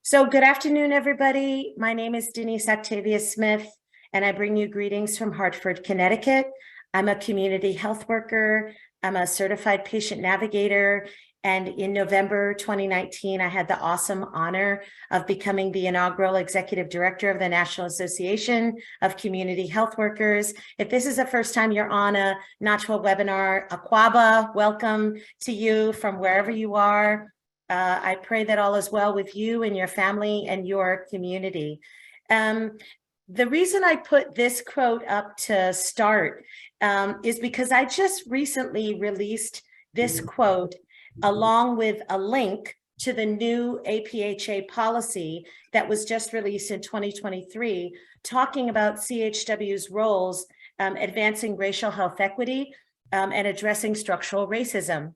So good afternoon, everybody. My name is Denise Octavia Smith, and I bring you greetings from Hartford, Connecticut. I'm a community health worker. I'm a certified patient navigator. And in November 2019, I had the awesome honor of becoming the inaugural executive director of the National Association of Community Health Workers. If this is the first time you're on a NACHW webinar, Akwaba, welcome to you from wherever you are. I pray that all is well with you and your family and your community. The reason I put this quote up to start is because I just recently released this quote along with a link to the new APHA policy that was just released in 2023, talking about CHW's roles advancing racial health equity and addressing structural racism.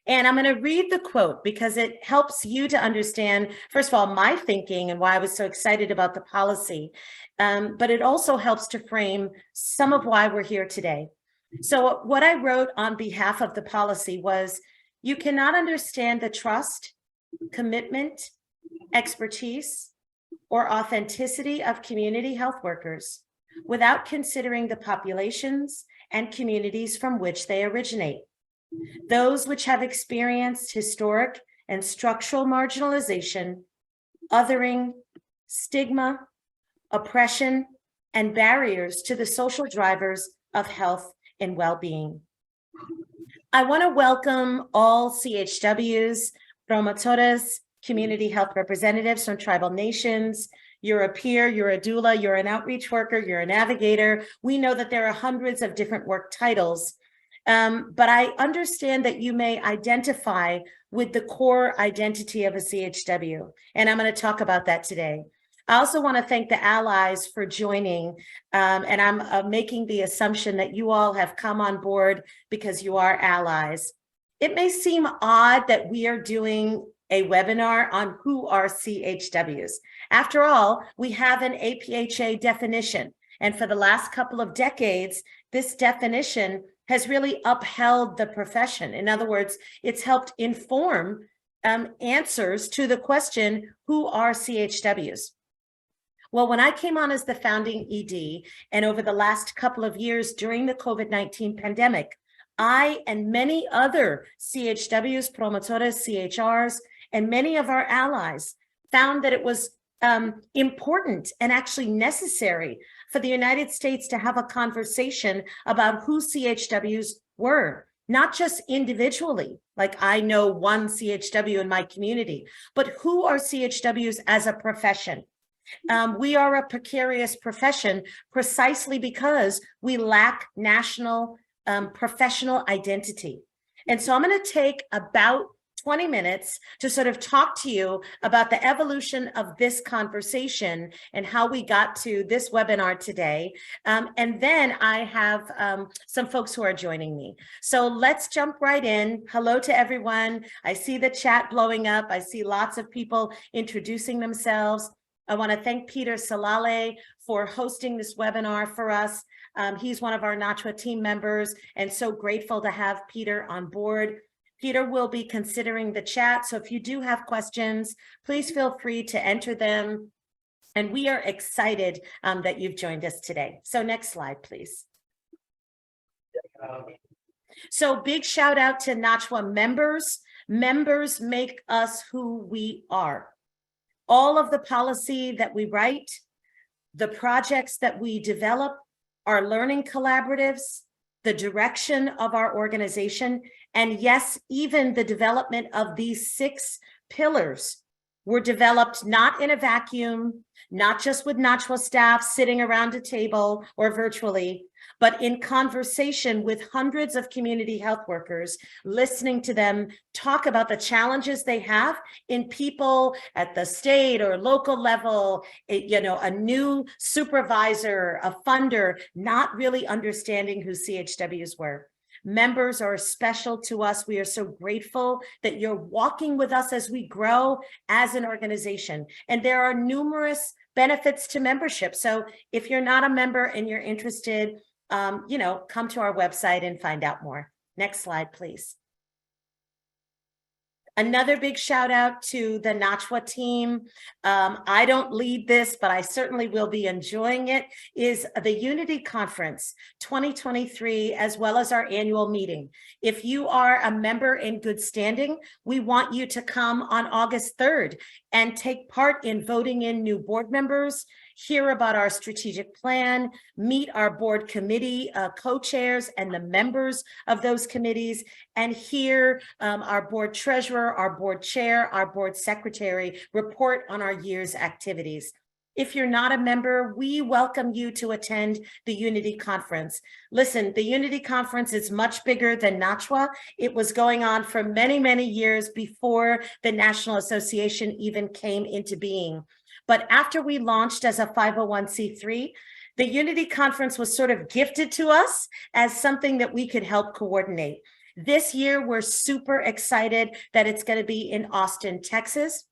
And I'm going to read the quote because it helps you to understand, first of all, my thinking and why I was so excited about the policy, but it also helps to frame some of why we're here today. So what I wrote on behalf of the policy was, you cannot understand the trust, commitment, expertise, or authenticity of community health workers without considering the populations and communities from which they originate. Those which have experienced historic and structural marginalization, othering, stigma, oppression, and barriers to the social drivers of health and well-being. I want to welcome all CHWs, promotores, community health representatives from tribal nations. You're a peer, you're a doula, you're an outreach worker, you're a navigator. We know that there are hundreds of different work titles. But I understand that you may identify with the core identity of a CHW, and I'm going to talk about that today. I also want to thank the allies for joining, and I'm making the assumption that you all have come on board because you are allies. It may seem odd that we are doing a webinar on who are CHWs. After all, we have an APHA definition, and for the last couple of decades, this definition has really upheld the profession. In other words, it's helped inform answers to the question, who are CHWs? Well, when I came on as the founding ED, and over the last couple of years during the COVID-19 pandemic, I and many other CHWs, promotores, CHRs, and many of our allies found that it was important and actually necessary for the United States to have a conversation about who CHWs were, not just individually, like I know one CHW in my community, but who are CHWs as a profession. We are a precarious profession precisely because we lack national professional identity. And so I'm going to take about 20 minutes to sort of talk to you about the evolution of this conversation and how we got to this webinar today. And then I have some folks who are joining me. So let's jump right in. Hello to everyone. I see the chat blowing up. I see lots of people introducing themselves. I want to thank Peter Salale for hosting this webinar for us. He's one of our NACHW team members, and so grateful to have Peter on board. Peter will be considering the chat, so if you do have questions, please feel free to enter them. And we are excited that you've joined us today. So next slide, please. So big shout out to NACHW members. Members make us who we are. All of the policy that we write, the projects that we develop, our learning collaboratives, the direction of our organization, and yes, even the development of these 6 pillars were developed not in a vacuum, not just with NACHW staff sitting around a table or virtually, but in conversation with hundreds of community health workers, listening to them talk about the challenges they have in people at the state or local level, a new supervisor, a funder, not really understanding who CHWs were. Members are special to us. We are so grateful that you're walking with us as we grow as an organization. And there are numerous benefits to membership. So if you're not a member and you're interested, come to our website and find out more. Next slide, please. Another big shout out to the NACHW team. I don't lead this, but I certainly will be enjoying it, is the Unity Conference 2023, as well as our annual meeting. If you are a member in good standing, we want you to come on August 3rd and take part in voting in new board members, hear about our strategic plan, meet our board committee co-chairs and the members of those committees, and hear our board treasurer, our board chair, our board secretary report on our year's activities. If you're not a member, we welcome you to attend the Unity Conference. Listen, the Unity Conference is much bigger than NACHW. It was going on for many, many years before the National Association even came into being. But after we launched as a 501c3, the Unity Conference was sort of gifted to us as something that we could help coordinate. This year, we're super excited that it's going to be in Austin, Texas.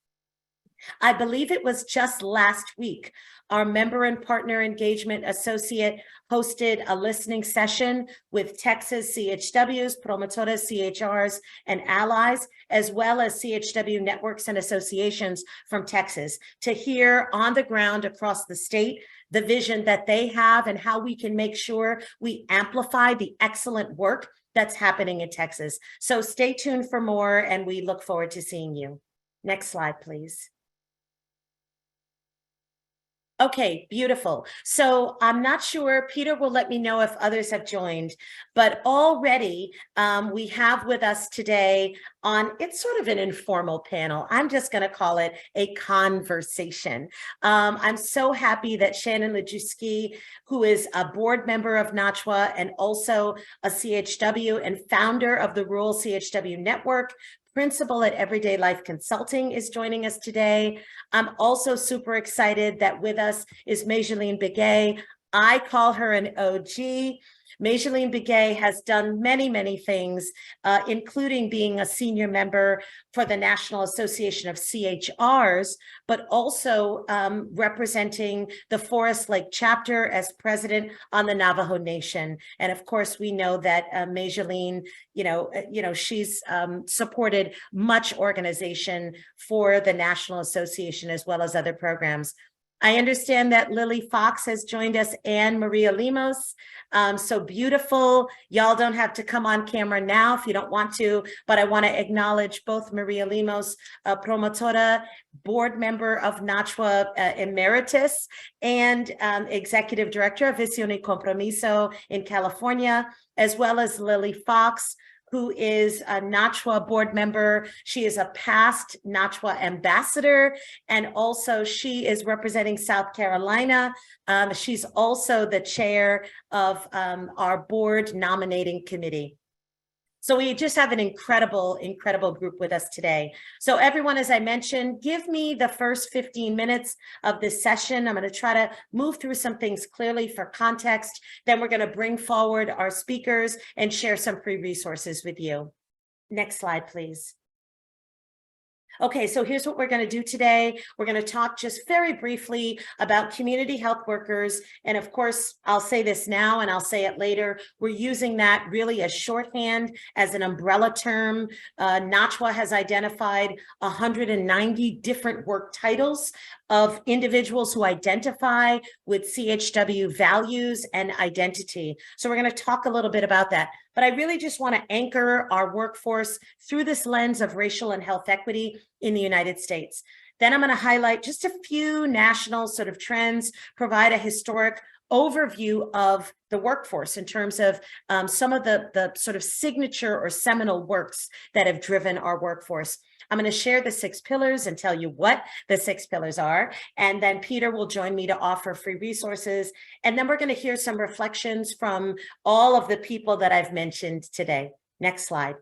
I believe it was just last week, our member and partner engagement associate hosted a listening session with Texas CHWs, promotoras, CHRs, and allies, as well as CHW networks and associations from Texas, to hear on the ground across the state the vision that they have and how we can make sure we amplify the excellent work that's happening in Texas. So stay tuned for more, and we look forward to seeing you. Next slide, please. Okay, beautiful. So I'm not sure, Peter will let me know if others have joined, but already we have with us today it's sort of an informal panel. I'm just going to call it a conversation. I'm so happy that Shannon Lajewski, who is a board member of NACHW and also a CHW and founder of the Rural CHW Network, principal at Everyday Life Consulting, is joining us today. I'm also super excited that with us is Mageline Begay. I call her an OG. Mageline Begay has done many, many things, including being a senior member for the National Association of CHRs, but also representing the Forest Lake chapter as president on the Navajo Nation. And of course, we know that Mageline, she's supported much organization for the National Association as well as other programs. I understand that Lily Fox has joined us and Maria Lemos. So beautiful. Y'all don't have to come on camera now if you don't want to, but I want to acknowledge both Maria Lemos, promotora, board member of NACHW Emeritus, and executive director of Visión y Compromiso in California, as well as Lily Fox, who is a NACHW board member. She is a past NACHW ambassador, and also she is representing South Carolina. She's also the chair of our board nominating committee. So we just have an incredible, incredible group with us today. So everyone, as I mentioned, give me the first 15 minutes of this session. I'm going to try to move through some things clearly for context. Then we're going to bring forward our speakers and share some free resources with you. Next slide, please. Okay, so here's what we're going to do today. We're going to talk just very briefly about community health workers. And of course, I'll say this now and I'll say it later. We're using that really as shorthand, as an umbrella term. NACHW has identified 190 different work titles of individuals who identify with CHW values and identity. So we're going to talk a little bit about that. But I really just want to anchor our workforce through this lens of racial and health equity in the United States. Then I'm going to highlight just a few national sort of trends, provide a historic overview of the workforce in terms of some of the sort of signature or seminal works that have driven our workforce. I'm going to share the 6 pillars and tell you what the 6 pillars are. And then Peter will join me to offer free resources. And then we're going to hear some reflections from all of the people that I've mentioned today. Next slide.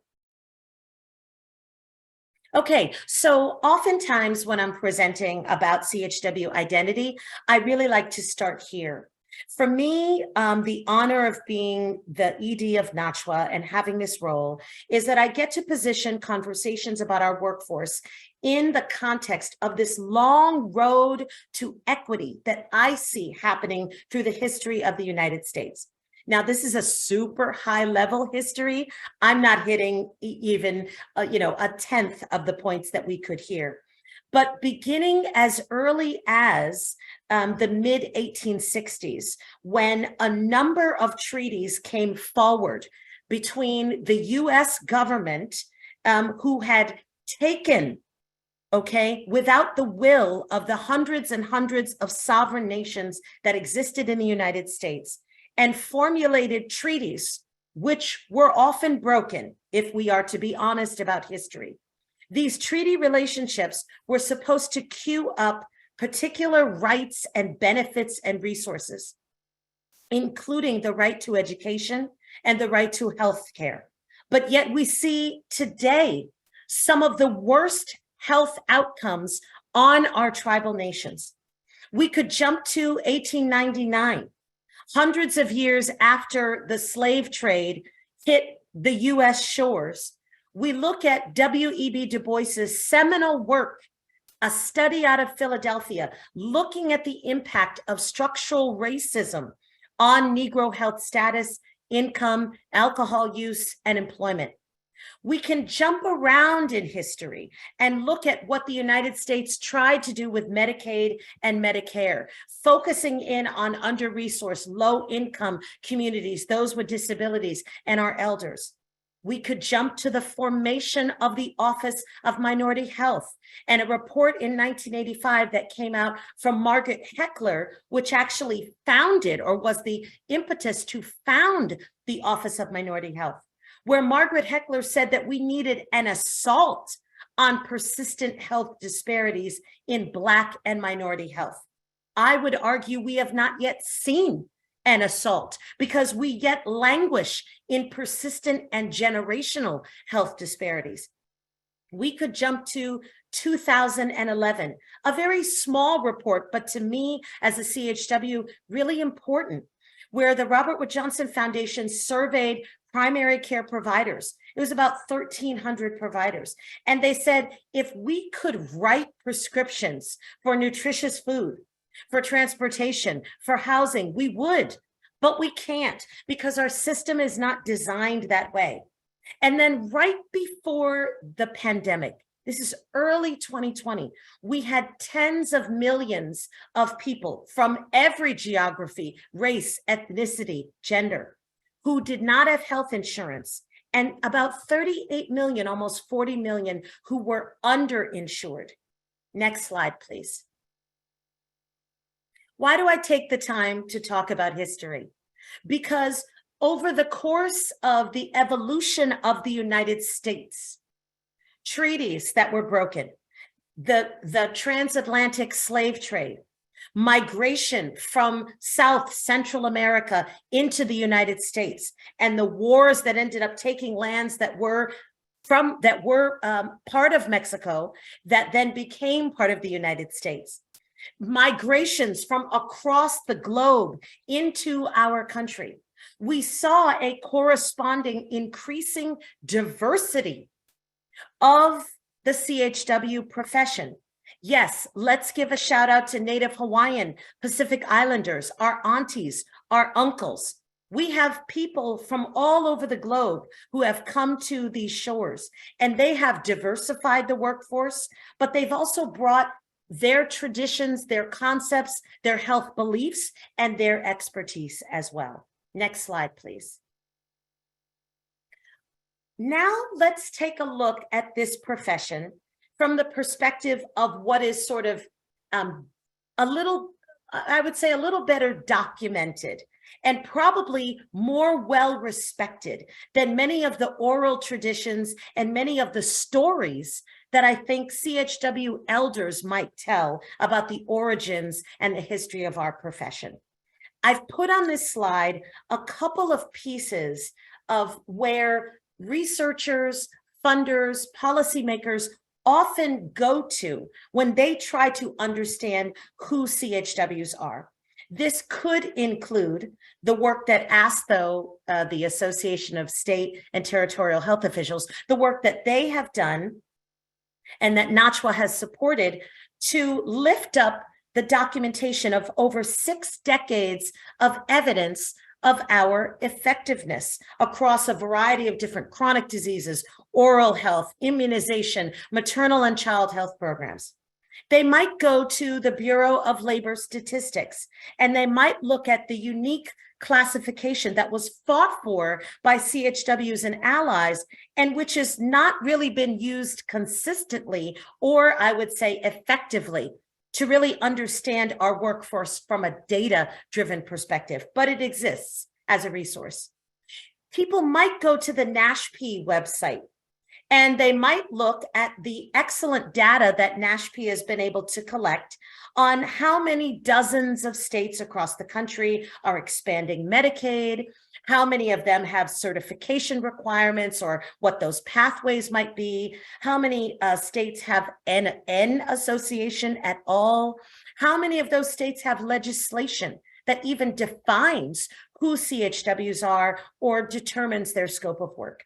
Okay, so oftentimes when I'm presenting about CHW identity, I really like to start here. For me, the honor of being the ED of NACHW and having this role is that I get to position conversations about our workforce in the context of this long road to equity that I see happening through the history of the United States. Now, this is a super high level history. I'm not hitting even, a tenth of the points that we could hear. But beginning as early as the mid 1860s, when a number of treaties came forward between the US government, who had taken, without the will of the hundreds and hundreds of sovereign nations that existed in the United States, and formulated treaties, which were often broken, if we are to be honest about history. These treaty relationships were supposed to queue up particular rights and benefits and resources, including the right to education and the right to health care. But yet we see today some of the worst health outcomes on our tribal nations. We could jump to 1899, hundreds of years after the slave trade hit the US shores. We look at W.E.B. Du Bois's seminal work, a study out of Philadelphia, looking at the impact of structural racism on Negro health status, income, alcohol use, and employment. We can jump around in history and look at what the United States tried to do with Medicaid and Medicare, focusing in on under-resourced, low-income communities, those with disabilities, and our elders. We could jump to the formation of the Office of Minority Health and a report in 1985 that came out from Margaret Heckler, which actually founded or was the impetus to found the Office of Minority Health, where Margaret Heckler said that we needed an assault on persistent health disparities in Black and minority health. I would argue we have not yet seen an assault because we yet languish in persistent and generational health disparities. We could jump to 2011, a very small report, but to me as a CHW, really important, where the Robert Wood Johnson Foundation surveyed primary care providers. It was about 1,300 providers. And they said, if we could write prescriptions for nutritious food, for transportation, for housing, we would, but we can't because our system is not designed that way. And then right before the pandemic, this is early 2020, we had tens of millions of people from every geography, race, ethnicity, gender, who did not have health insurance, and about 38 million, almost 40 million, who were underinsured. Next slide, please. Why do I take the time to talk about history? Because over the course of the evolution of the United States, treaties that were broken, the transatlantic slave trade, migration from South Central America into the United States, and the wars that ended up taking lands that were part of Mexico that then became part of the United States. Migrations from across the globe into our country. We saw a corresponding increasing diversity of the CHW profession. Yes, let's give a shout out to Native Hawaiian, Pacific Islanders, our aunties, our uncles. We have people from all over the globe who have come to these shores, and they have diversified the workforce, but they've also brought their traditions, their concepts, their health beliefs, and their expertise as well. Next slide, please. Now let's take a look at this profession from the perspective of what is sort of a little better documented and probably more well respected than many of the oral traditions and many of the stories that I think CHW elders might tell about the origins and the history of our profession. I've put on this slide a couple of pieces of where researchers, funders, policymakers often go to when they try to understand who CHWs are. This could include the work that ASTHO, the Association of State and Territorial Health Officials, the work that they have done and that NACHW has supported to lift up the documentation of over 6 decades of evidence of our effectiveness across a variety of different chronic diseases, oral health, immunization, maternal and child health programs. They might go to the Bureau of Labor Statistics, and they might look at the unique classification that was fought for by CHWs and allies, and which has not really been used consistently, or I would say effectively, to really understand our workforce from a data-driven perspective, but it exists as a resource. People might go to the NACHW website, and they might look at the excellent data that NACHW has been able to collect on how many dozens of states across the country are expanding Medicaid, how many of them have certification requirements or what those pathways might be, how many states have N association at all, how many of those states have legislation that even defines who CHWs are or determines their scope of work.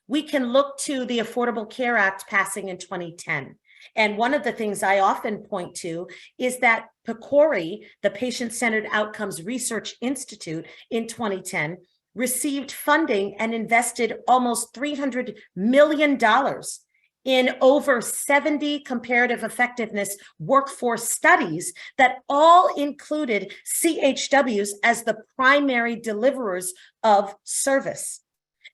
We can look to the Affordable Care Act passing in 2010. And one of the things I often point to is that PCORI, the Patient-Centered Outcomes Research Institute, in 2010, received funding and invested almost $300 million in over 70 comparative effectiveness workforce studies that all included CHWs as the primary deliverers of service.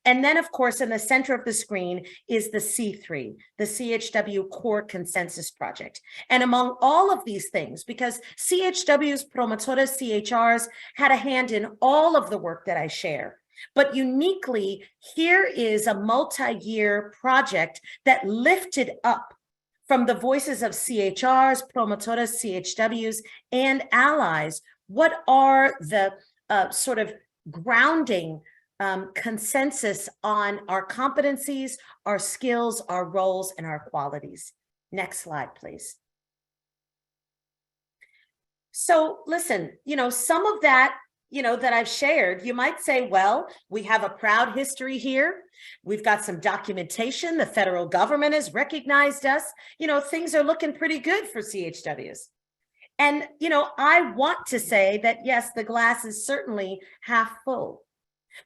And then, of course, in the center of the screen is the C3, the CHW Core Consensus Project. And among all of these things, because CHWs, promotores, CHRs had a hand in all of the work that I share, but uniquely, here is a multi-year project that lifted up from the voices of CHRs, promotores, CHWs, and allies, what are the sort of grounding consensus on our competencies, our skills, our roles, and our qualities. Next slide, please. So listen, some of that, that I've shared, you might say, well, we have a proud history here. We've got some documentation. The federal government has recognized us. Things are looking pretty good for CHWs. And, I want to say that, yes, the glass is certainly half full.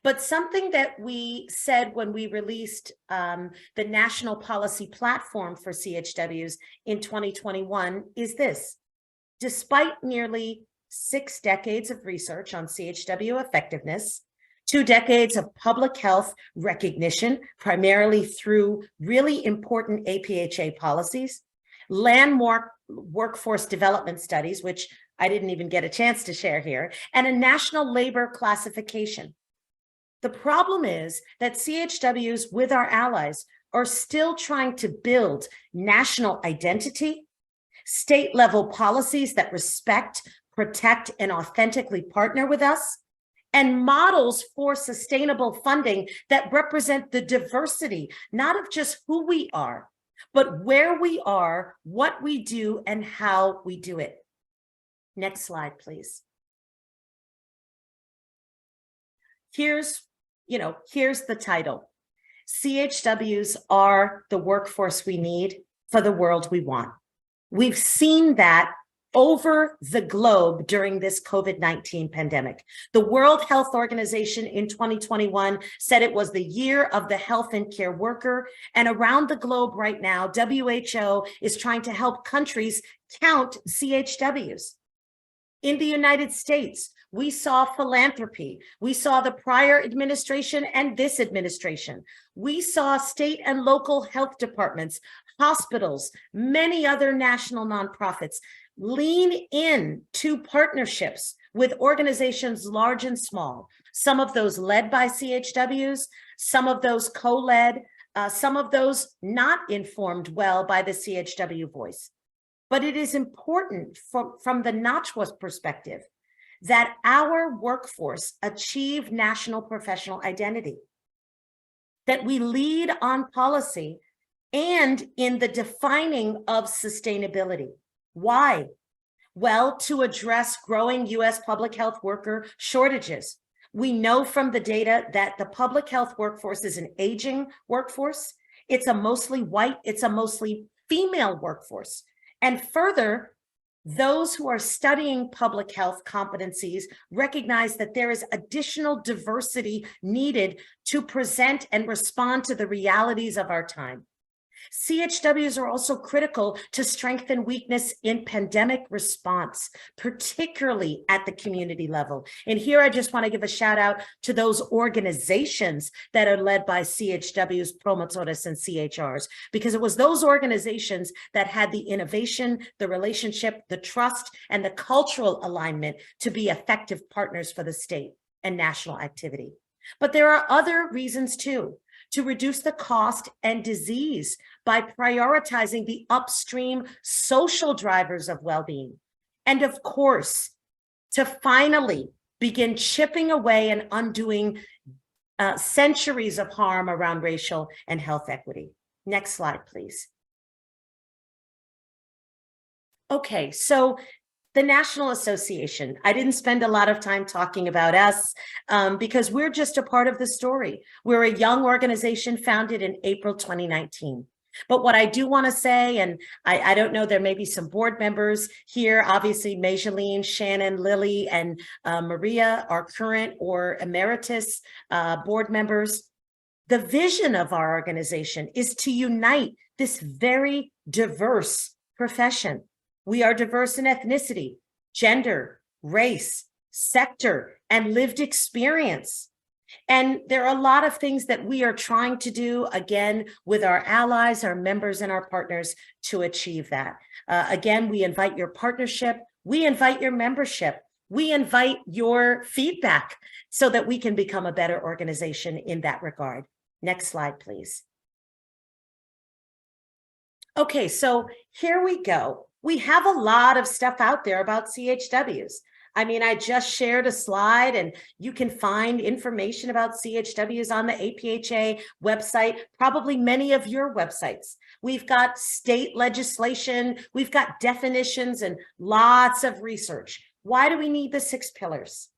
But something that we said when we released the National Policy Platform for CHWs in 2021 is this: despite nearly 6 decades of research on CHW effectiveness, 2 decades of public health recognition, primarily through really important APHA policies, landmark workforce development studies, which I didn't even get a chance to share here, and a national labor classification. The problem is that CHWs with our allies are still trying to build national identity, state-level policies that respect, protect, and authentically partner with us, and models for sustainable funding that represent the diversity, not of just who we are, but where we are, what we do, and how we do it. Next slide, please. Here's the title. CHWs are the workforce we need for the world we want. We've seen that over the globe during this COVID-19 pandemic. The World Health Organization in 2021 said it was the year of the health and care worker. And around the globe right now, WHO is trying to help countries count CHWs. In the United States, we saw philanthropy. We saw the prior administration and this administration. We saw state and local health departments, hospitals, many other national nonprofits lean in to partnerships with organizations large and small, some of those led by CHWs, some of those co-led, some of those not informed well by the CHW voice. But it is important from the NACHW perspective that our workforce achieve national professional identity, that we lead on policy and in the defining of sustainability. Why? Well, to address growing U.S. public health worker shortages. We know from the data that the public health workforce is an aging workforce. It's a mostly white, it's a mostly female workforce. And further, Those who are studying public health competencies recognize that there is additional diversity needed to present and respond to the realities of our time. CHWs are also critical to strengthen weakness in pandemic response, particularly at the community level. And here I just want to give a shout out to those organizations that are led by CHWs, promotores, and CHRs, because it was those organizations that had the innovation, the relationship, the trust, and the cultural alignment to be effective partners for the state and national activity. But there are other reasons too. To reduce the cost and disease by prioritizing the upstream social drivers of well-being. And of course, to finally begin chipping away and undoing centuries of harm around racial and health equity. Next slide, please. Okay, so the National Association, I didn't spend a lot of time talking about us because we're just a part of the story. We're a young organization founded in April 2019. But what I do want to say, and I don't know, there may be some board members here, obviously Majeline, Shannon, Lily, and Maria are current or emeritus board members. The vision of our organization is to unite this very diverse profession. We are diverse in ethnicity, gender, race, sector, and lived experience. And there are a lot of things that we are trying to do, again, with our allies, our members, and our partners to achieve that. Again, we invite your partnership. We invite your membership. We invite your feedback so that we can become a better organization in that regard. Next slide, please. Okay, so here we go. We have a lot of stuff out there about CHWs. I mean, I just shared a slide and you can find information about CHWs on the APHA website, probably many of your websites. We've got state legislation, we've got definitions and lots of research. Why do we need the 6 pillars?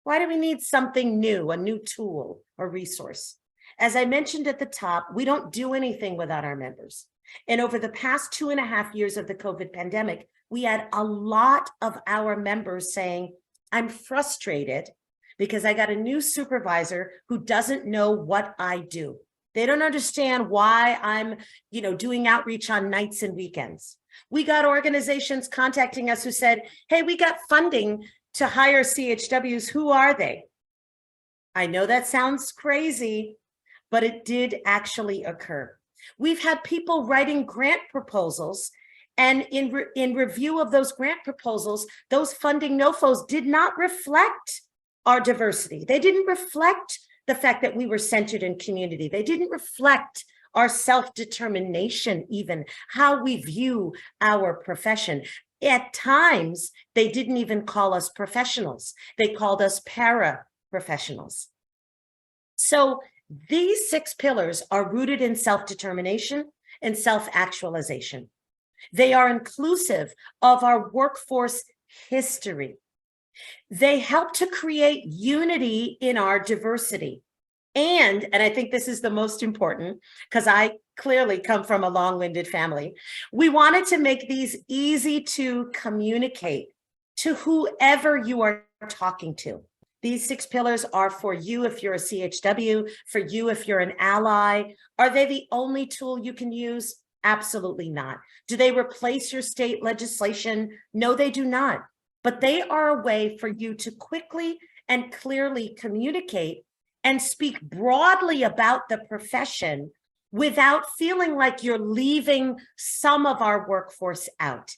Why do we need something new, a new tool or resource? As I mentioned at the top, we don't do anything without our members. And over the past 2.5 years of the COVID pandemic, we had a lot of our members saying, I'm frustrated because I got a new supervisor who doesn't know what I do. They don't understand why I'm, doing outreach on nights and weekends. We got organizations contacting us who said, hey, we got funding to hire CHWs. Who are they? I know that sounds crazy, but it did actually occur. We've had people writing grant proposals, and in review of those grant proposals, those funding NOFOs did not reflect our diversity. They didn't reflect the fact that we were centered in community. They didn't reflect our self-determination, even how we view our profession. At times, they didn't even call us professionals. They called us para-professionals. So these 6 pillars are rooted in self-determination and self-actualization. They are inclusive of our workforce history. They help to create unity in our diversity. And I think this is the most important, because I clearly come from a long-winded family, we wanted to make these easy to communicate to whoever you are talking to. These 6 pillars are for you if you're a CHW, for you if you're an ally. Are they the only tool you can use? Absolutely not. Do they replace your state legislation? No, they do not. But they are a way for you to quickly and clearly communicate and speak broadly about the profession without feeling like you're leaving some of our workforce out.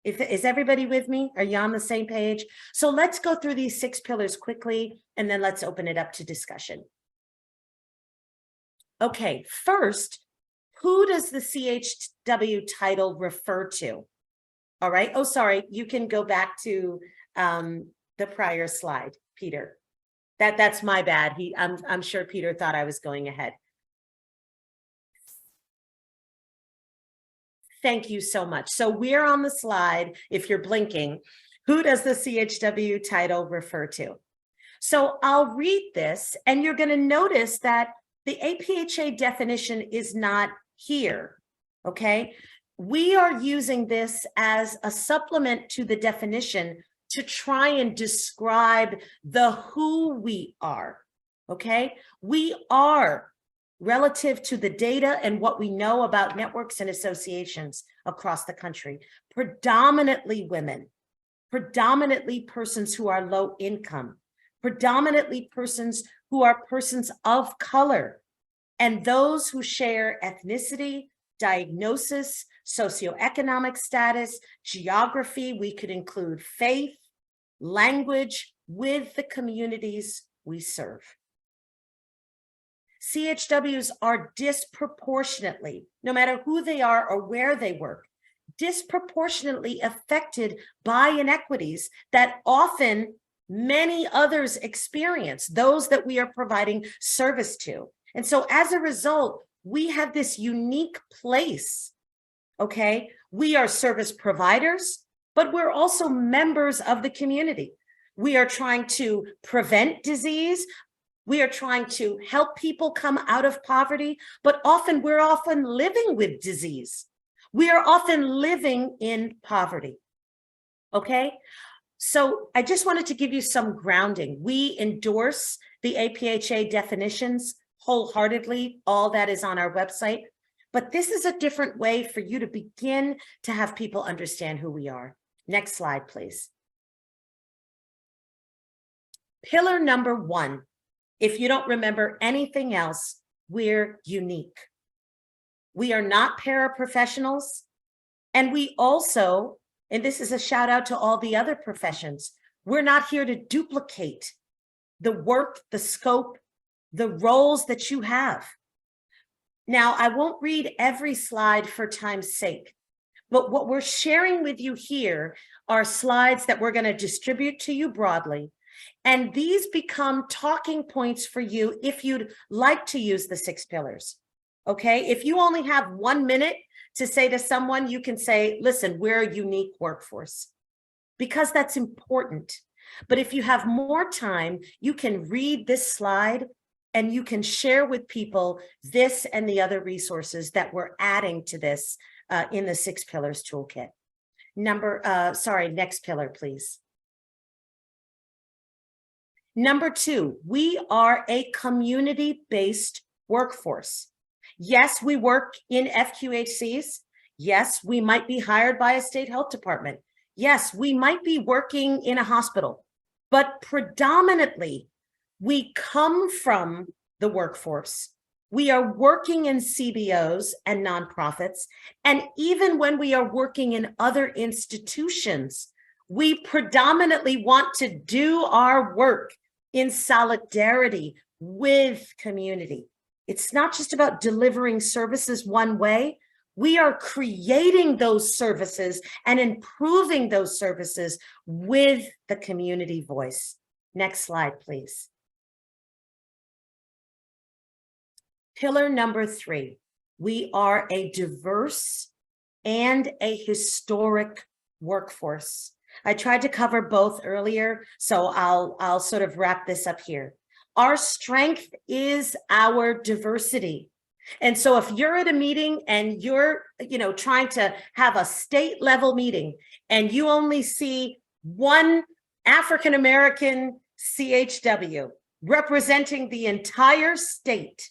Is everybody with me? Are you on the same page? So let's go through these 6 pillars quickly, and then let's open it up to discussion. Okay, first, who does the CHW title refer to? All right. Oh, sorry. You can go back to the prior slide, Peter. That's my bad. I'm sure Peter thought I was going ahead. Thank you so much. So we're on the slide, if you're blinking, who does the CHW title refer to? So I'll read this, and you're going to notice that the APHA definition is not here, okay? we are using this as a supplement to the definition to try and describe the who we are, okay? We are, relative to the data and what we know about networks and associations across the country, predominantly women, predominantly persons who are low income, predominantly persons who are persons of color, and those who share ethnicity, diagnosis, socioeconomic status, geography. We could include faith, language with the communities we serve. CHWs are disproportionately, no matter who they are or where they work, disproportionately affected by inequities that often many others experience, those that we are providing service to. And so as a result, we have this unique place, okay? We are service providers, but we're also members of the community. We are trying to prevent disease. We are trying to help people come out of poverty, but we're often living with disease. We are often living in poverty, okay? So I just wanted to give you some grounding. We endorse the APHA definitions wholeheartedly. All that is on our website, but this is a different way for you to begin to have people understand who we are. Next slide, please. Pillar number 1. If you don't remember anything else, we're unique. We are not paraprofessionals. And we also, and this is a shout out to all the other professions, we're not here to duplicate the work, the scope, the roles that you have. Now, I won't read every slide for time's sake, but what we're sharing with you here are slides that we're going to distribute to you broadly. And these become talking points for you if you'd like to use the 6 pillars. Okay, if you only have 1 minute to say to someone, you can say, listen, we're a unique workforce, because that's important. But if you have more time, you can read this slide and you can share with people this and the other resources that we're adding to this in the 6 pillars toolkit. Next pillar, please. Number 2, we are a community-based workforce. Yes, we work in FQHCs. Yes, we might be hired by a state health department. Yes, we might be working in a hospital, but predominantly we come from the workforce. We are working in CBOs and nonprofits. And even when we are working in other institutions, we predominantly want to do our work in solidarity with community. It's not just about delivering services one way. We are creating those services and improving those services with the community voice. Next slide, please. Pillar number 3, we are a diverse and a historic workforce. I tried to cover both earlier, so I'll sort of wrap this up here. Our strength is our diversity. And so if you're at a meeting and you're, trying to have a state level meeting and you only see one African-American CHW representing the entire state,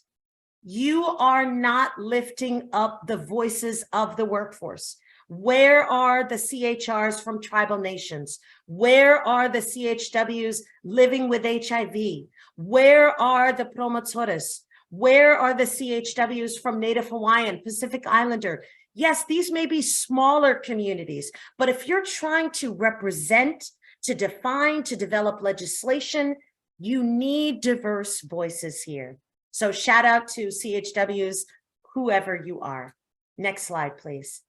you are not lifting up the voices of the workforce. Where are the CHRs from tribal nations? Where are the CHWs living with HIV? Where are the promotores? Where are the CHWs from Native Hawaiian, Pacific Islander? Yes, these may be smaller communities, but if you're trying to represent, to define, to develop legislation, you need diverse voices here. So shout out to CHWs, whoever you are. Next slide, please.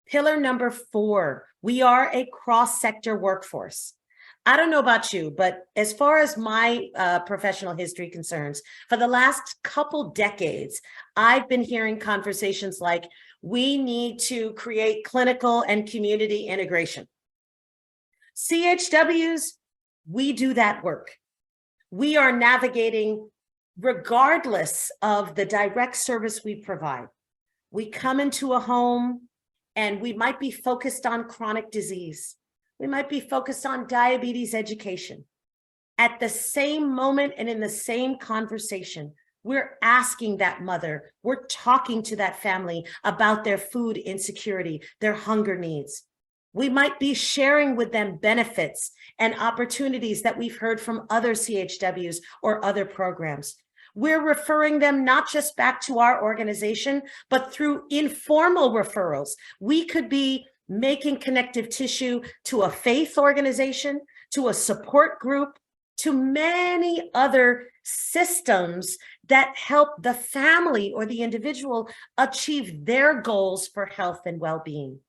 Pillar number 4, we are a cross-sector workforce. I don't know about you, but as far as my professional history concerns, for the last couple decades, I've been hearing conversations like, we need to create clinical and community integration. CHWs, we do that work. We are navigating regardless of the direct service we provide. We come into a home and we might be focused on chronic disease. We might be focused on diabetes education. At the same moment and in the same conversation, we're asking that mother, we're talking to that family about their food insecurity, their hunger needs. We might be sharing with them benefits and opportunities that we've heard from other CHWs or other programs. We're referring them not just back to our organization, but through informal referrals. We could be making connective tissue to a faith organization, to a support group, to many other systems that help the family or the individual achieve their goals for health and well-being.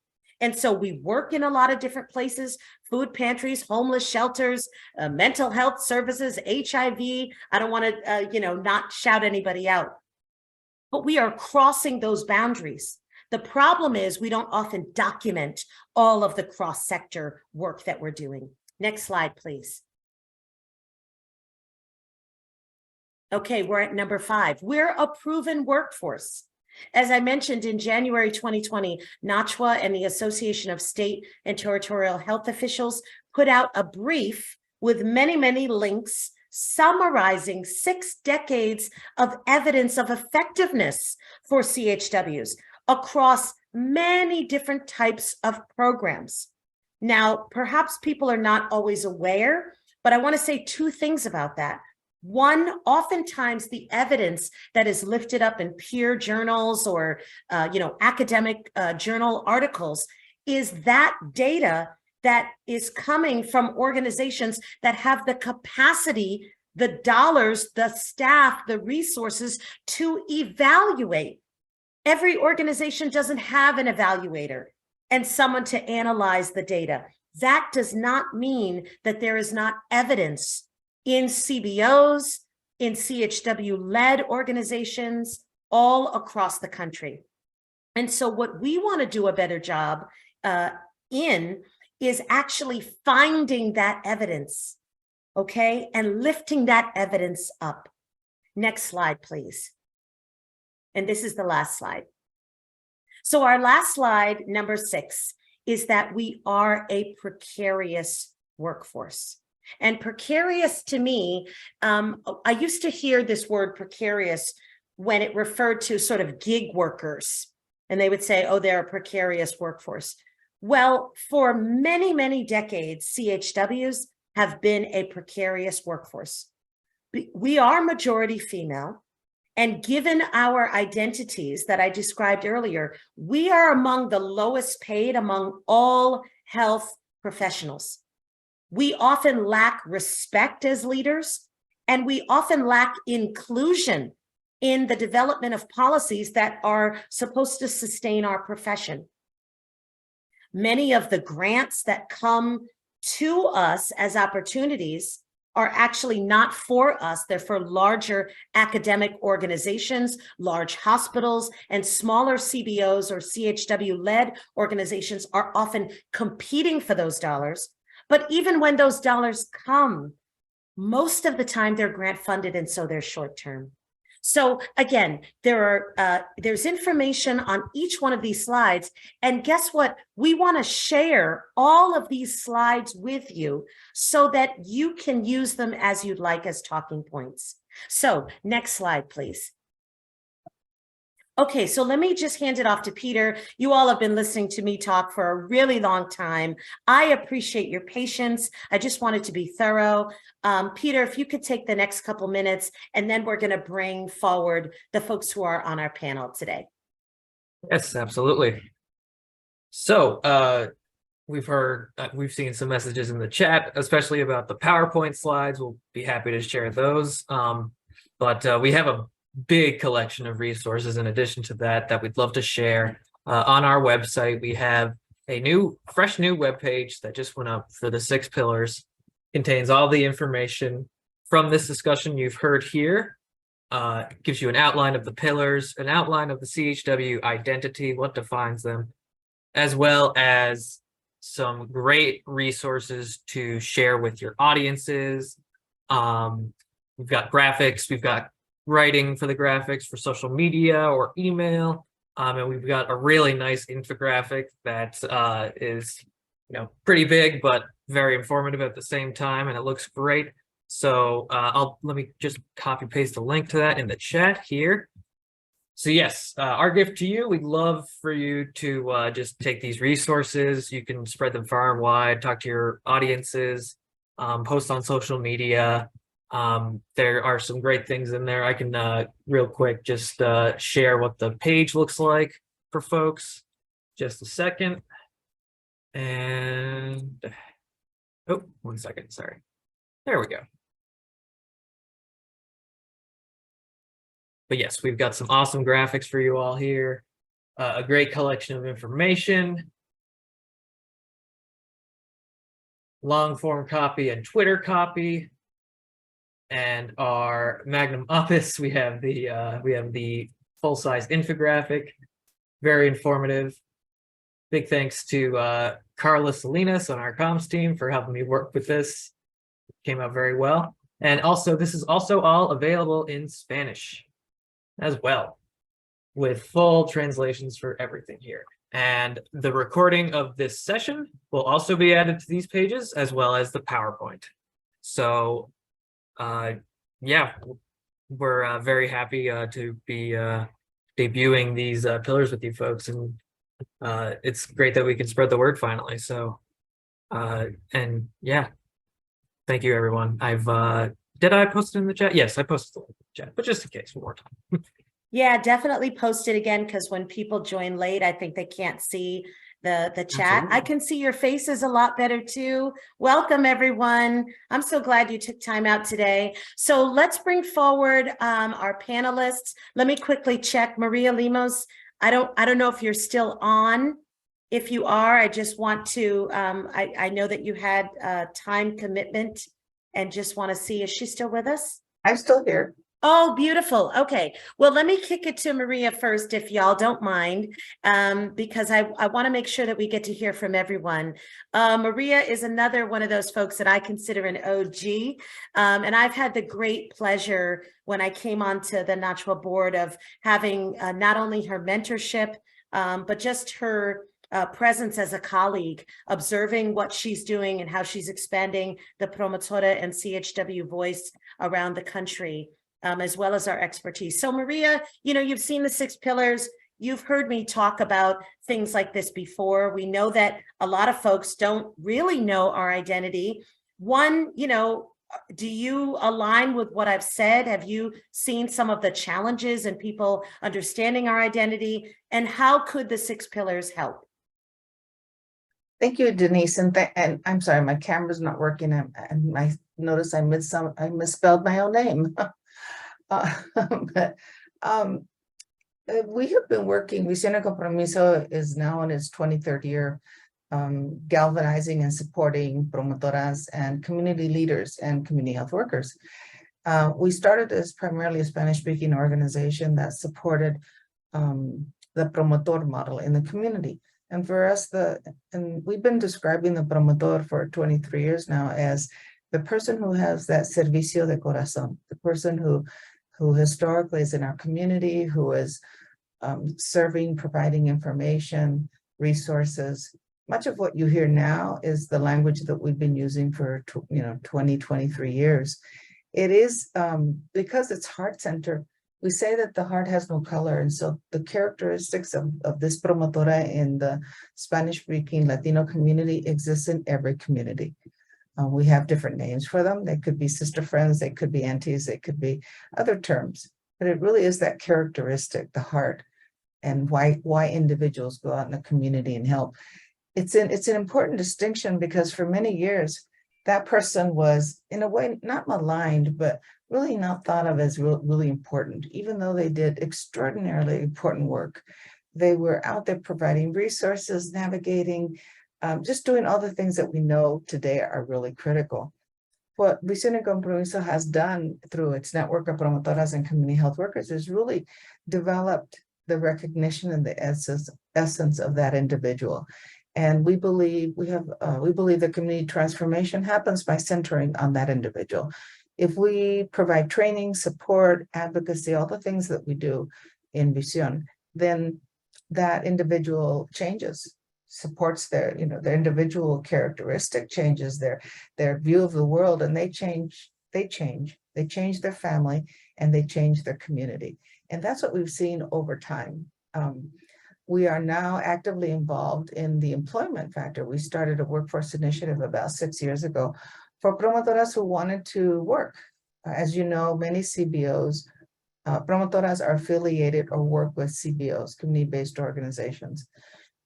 And so we work in a lot of different places: food pantries, homeless shelters, mental health services, HIV. I don't want to, not shout anybody out, but we are crossing those boundaries. The problem is we don't often document all of the cross-sector work that we're doing. Next slide, please. Okay, we're at number 5. We're a proven workforce. As I mentioned, in January 2020, NACHW and the Association of State and Territorial Health Officials put out a brief with many, many links summarizing 6 decades of evidence of effectiveness for CHWs across many different types of programs. Now, perhaps people are not always aware, but I want to say 2 things about that. One, oftentimes the evidence that is lifted up in peer journals or, academic journal articles is that data that is coming from organizations that have the capacity, the dollars, the staff, the resources to evaluate. Every organization doesn't have an evaluator and someone to analyze the data. That does not mean that there is not evidence in CBOs, in CHW-led organizations all across the country. And so what we want to do a better job in is actually finding that evidence, okay, and lifting that evidence up. Next slide, please. And this is the last slide. So our last slide, number 6, is that we are a precarious workforce. And precarious to me, I used to hear this word precarious when it referred to sort of gig workers. And they would say, oh, they're a precarious workforce. Well, for many, many decades, CHWs have been a precarious workforce. We are majority female. And given our identities that I described earlier, we are among the lowest paid among all health professionals. We often lack respect as leaders, and we often lack inclusion in the development of policies that are supposed to sustain our profession. Many of the grants that come to us as opportunities are actually not for us. They're for larger academic organizations, large hospitals, and smaller CBOs or CHW-led organizations are often competing for those dollars. But even when those dollars come, most of the time they're grant funded, and so they're short term. So again, there's information on each one of these slides. And guess what? We want to share all of these slides with you so that you can use them as you'd like as talking points. So next slide, please. Okay, so let me just hand it off to Peter. You all have been listening to me talk for a really long time. I appreciate your patience. I just wanted to be thorough. Peter, if you could take the next couple minutes, and then we're going to bring forward the folks who are on our panel today. Yes, absolutely. So we've seen some messages in the chat, especially about the PowerPoint slides. We'll be happy to share those. But we have a big collection of resources in addition to that we'd love to share. On our website, we have a fresh new webpage that just went up for the 6 pillars. Contains all the information from this discussion you've heard here. Gives you an outline of the pillars, an outline of the CHW identity, what defines them, as well as some great resources to share with your audiences. We've got graphics, we've got writing for the graphics for social media or email. And we've got a really nice infographic that is, pretty big, but very informative at the same time, and it looks great. So let me just copy paste a link to that in the chat here. So yes, our gift to you, we'd love for you to just take these resources. You can spread them far and wide, talk to your audiences, post on social media. There are some great things in there. I can real quick just share what the page looks like for folks. Just a second. And, oh, 1 second, sorry. There we go. But yes, we've got some awesome graphics for you all here. A great collection of information. Long form copy and Twitter copy. And our magnum opus, we have the full-size infographic. Very informative. Big thanks to Carla Salinas on our comms team for helping me work with this. It came out very well. And also, this is also all available in Spanish as well, with full translations for everything here. And the recording of this session will also be added to these pages, as well as the PowerPoint. So, yeah, we're very happy to be debuting these pillars with you folks, and it's great that we can spread the word finally. So, and yeah, thank you, everyone. Did I post it in the chat? Yes, I posted it in the chat, but just in case, one more time. Yeah, definitely post it again, because when people join late, I think they can't see the chat. Absolutely. I can see your faces a lot better too. Welcome, everyone. I'm so glad you took time out today. So let's bring forward our panelists. Let me quickly check. Maria Lemos, I don't know if you're still on. If you are, I just want to, I know that you had a time commitment and just want to see, is she still with us? I'm still here. Oh, beautiful. Okay. Well, let me kick it to Maria first, if y'all don't mind, because I want to make sure that we get to hear from everyone. Maria is another one of those folks that I consider an OG. And I've had the great pleasure when I came onto the NACHW board of having not only her mentorship, but just her presence as a colleague, observing what she's doing and how she's expanding the Promotora and CHW voice around the country. As well as our expertise. So Maria, you've seen the 6 pillars. You've heard me talk about things like this before. We know that a lot of folks don't really know our identity. One, do you align with what I've said? Have you seen some of the challenges in people understanding our identity? And how could the 6 pillars help? Thank you, Denise. And I'm sorry, my camera's not working. And I noticed I misspelled my own name. But we have been working, Visión y Compromiso is now in its 23rd year, galvanizing and supporting promotoras and community leaders and community health workers. We started as primarily a Spanish-speaking organization that supported the promotor model in the community. And for us, and we've been describing the promotor for 23 years now as the person who has that servicio de corazón, the person who historically is in our community, who is serving, providing information, resources. Much of what you hear now is the language that we've been using for 20, 23 years. It is because it's heart-centered. We say that the heart has no color, and so the characteristics of this promotora in the Spanish-speaking Latino community exists in every community. We have different names for them. They could be sister friends, they could be aunties, they could be other terms, but it really is that characteristic, the heart, and why individuals go out in the community and help. It's an important distinction because for many years, that person was, in a way, not maligned, but really not thought of as really important, even though they did extraordinarily important work. They were out there providing resources, navigating, just doing all the things that we know today are really critical. What Visión y Compromiso has done through its network of promotoras and community health workers is really developed the recognition and the essence of that individual. And we believe that community transformation happens by centering on that individual. If we provide training, support, advocacy, all the things that we do in Visión, then that individual changes, supports their, their individual characteristic changes, their view of the world, and they change their family, and they change their community. And that's what we've seen over time. We are now actively involved in the employment factor. We started a workforce initiative about 6 years ago for promotoras who wanted to work. As you know, many CBOs, promotoras are affiliated or work with CBOs, community-based organizations.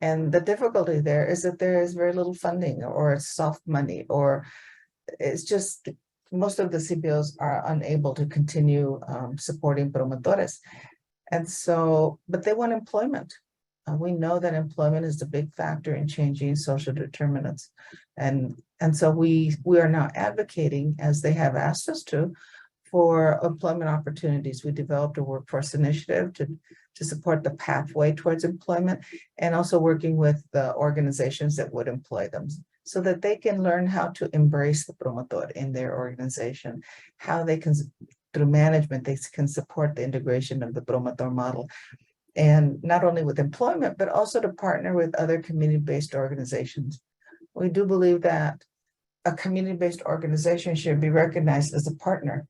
And the difficulty there is that there is very little funding, or it's soft money, or it's just most of the CBOs are unable to continue supporting promotores. And so, but they want employment. We know that employment is the big factor in changing social determinants. And so we are now advocating, as they have asked us to, for employment opportunities. We developed a workforce initiative to support the pathway towards employment, and also working with the organizations that would employ them, so that they can learn how to embrace the promotor in their organization, how they can, through management, they can support the integration of the promotor model. And not only with employment, but also to partner with other community-based organizations. We do believe that a community-based organization should be recognized as a partner.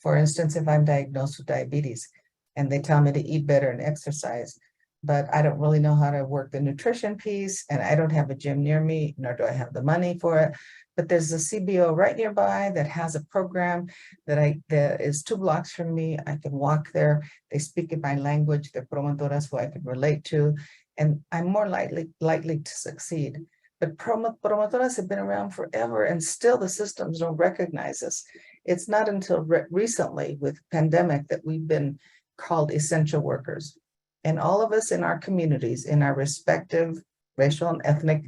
For instance, if I'm diagnosed with diabetes and they tell me to eat better and exercise, but I don't really know how to work the nutrition piece, and I don't have a gym near me, nor do I have the money for it, but there's a CBO right nearby that has a program that is 2 blocks from me. I can walk there. They speak in my language. They're promotoras who I can relate to, and I'm more likely to succeed. But promotoras have been around forever, and still the systems don't recognize us. It's not until recently, with pandemic, that we've been called essential workers. And all of us in our communities, in our respective racial and ethnic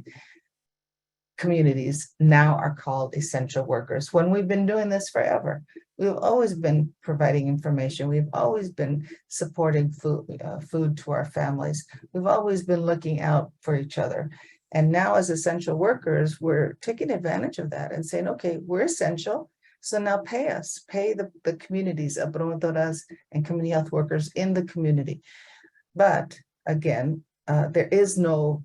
communities, now are called essential workers, when we've been doing this forever. We've always been providing information. We've always been supporting food to our families. We've always been looking out for each other. And now, as essential workers, we're taking advantage of that and saying, okay, we're essential, so now pay us, pay the communities of promotoras and community health workers in the community. But again, there is no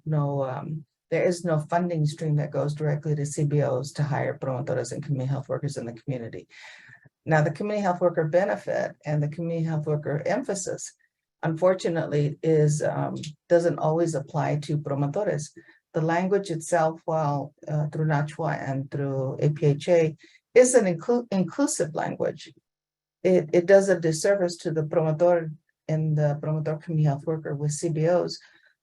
funding stream that goes directly to CBOs to hire promotoras and community health workers in the community. Now, the community health worker benefit and the community health worker emphasis, unfortunately, doesn't always apply to promotores. The language itself, while through NACHW and through APHA, is an inclusive language. It does a disservice to the promotor and the promotor community health worker with CBOs,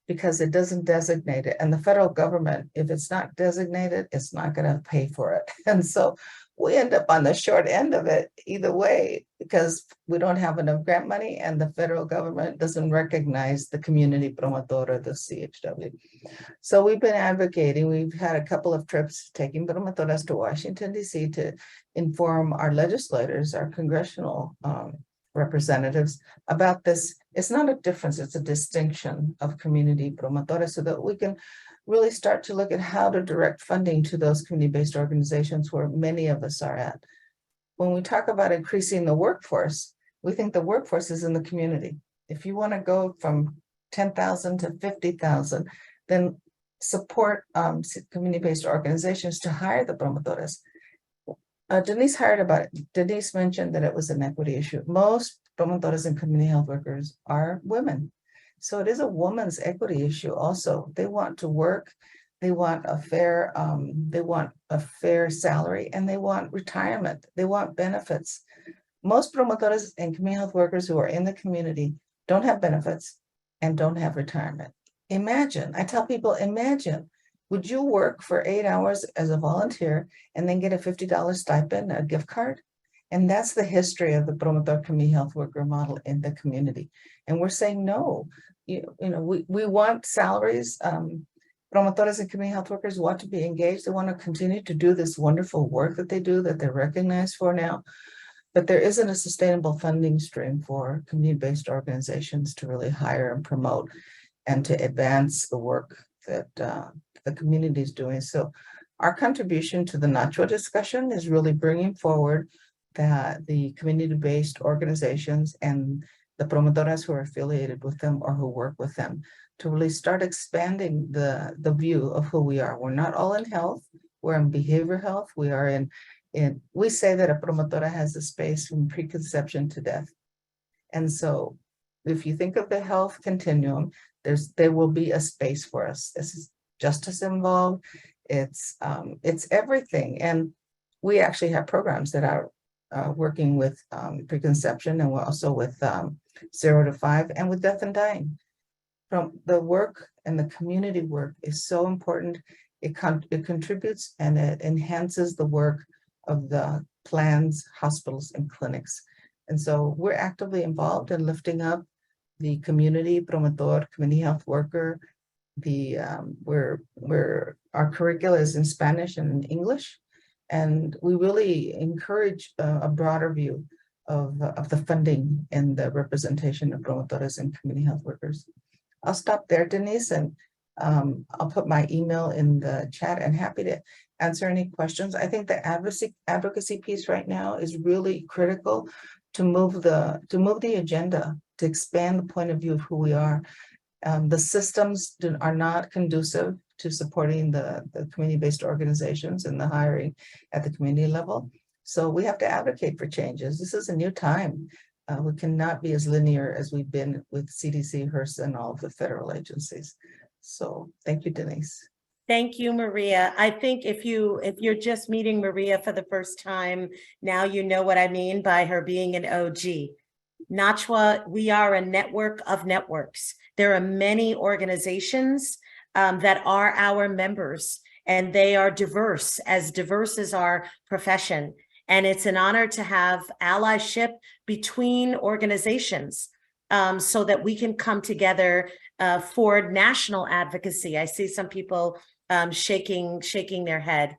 because it doesn't designate it. And the federal government, if it's not designated, it's not going to pay for it. And so we end up on the short end of it either way, because we don't have enough grant money and the federal government doesn't recognize the community promotor or the CHW. So we've been advocating. We've had a couple of trips taking promotoras to Washington, D.C. to inform our legislators, our congressional representatives about this. It's not a difference, it's a distinction of community promotores, so that we can really start to look at how to direct funding to those community-based organizations where many of us are at. When we talk about increasing the workforce, we think the workforce is in the community. If you want to go from 10,000 to 50,000, then support community-based organizations to hire the promotores. Denise mentioned that it was an equity issue. Most promotores and community health workers are women. So it is a woman's equity issue also. They want to work, they want a fair salary, and they want retirement, they want benefits. Most promotores and community health workers who are in the community don't have benefits and don't have retirement. Imagine, I tell people, imagine, would you work for 8 hours as a volunteer and then get a $50 stipend, a gift card? And that's the history of the promotor community health worker model in the community. And we're saying no. We want salaries. Promotores and community health workers want to be engaged. They want to continue to do this wonderful work that they do, that they're recognized for now. But there isn't a sustainable funding stream for community-based organizations to really hire and promote and to advance the work that the community is doing. So our contribution to the NACHW discussion is really bringing forward that the community-based organizations and the promotoras who are affiliated with them or who work with them, to really start expanding the view of who we are. We're not all in health, we're in behavioral health, we are we say that a promotora has a space from preconception to death. And so if you think of the health continuum, there will be a space for us. This is justice involved, it's everything. And we actually have programs that are working with preconception, and we're also with 0 to 5 and with death and dying. From the work and the community work is so important. It contributes and it enhances the work of the plans, hospitals, and clinics. And so we're actively involved in lifting up the community promotor, community health worker. Our curricula is in Spanish and in English, and we really encourage a broader view of the funding and the representation of promotores and community health workers. I'll stop there, Denise, and I'll put my email in the chat, and happy to answer any questions. I think the advocacy piece right now is really critical to move the agenda, to expand the point of view of who we are. The systems are not conducive to supporting the community-based organizations and the hiring at the community level. So we have to advocate for changes. This is a new time. We cannot be as linear as we've been with CDC, HRSA, and all of the federal agencies. So thank you, Denise. Thank you, Maria. I think if you're just meeting Maria for the first time, now you know what I mean by her being an OG. NACHW, we are a network of networks. There are many organizations that are our members, and they are diverse as our profession. And it's an honor to have allyship between organizations so that we can come together for national advocacy. I see some people shaking their head.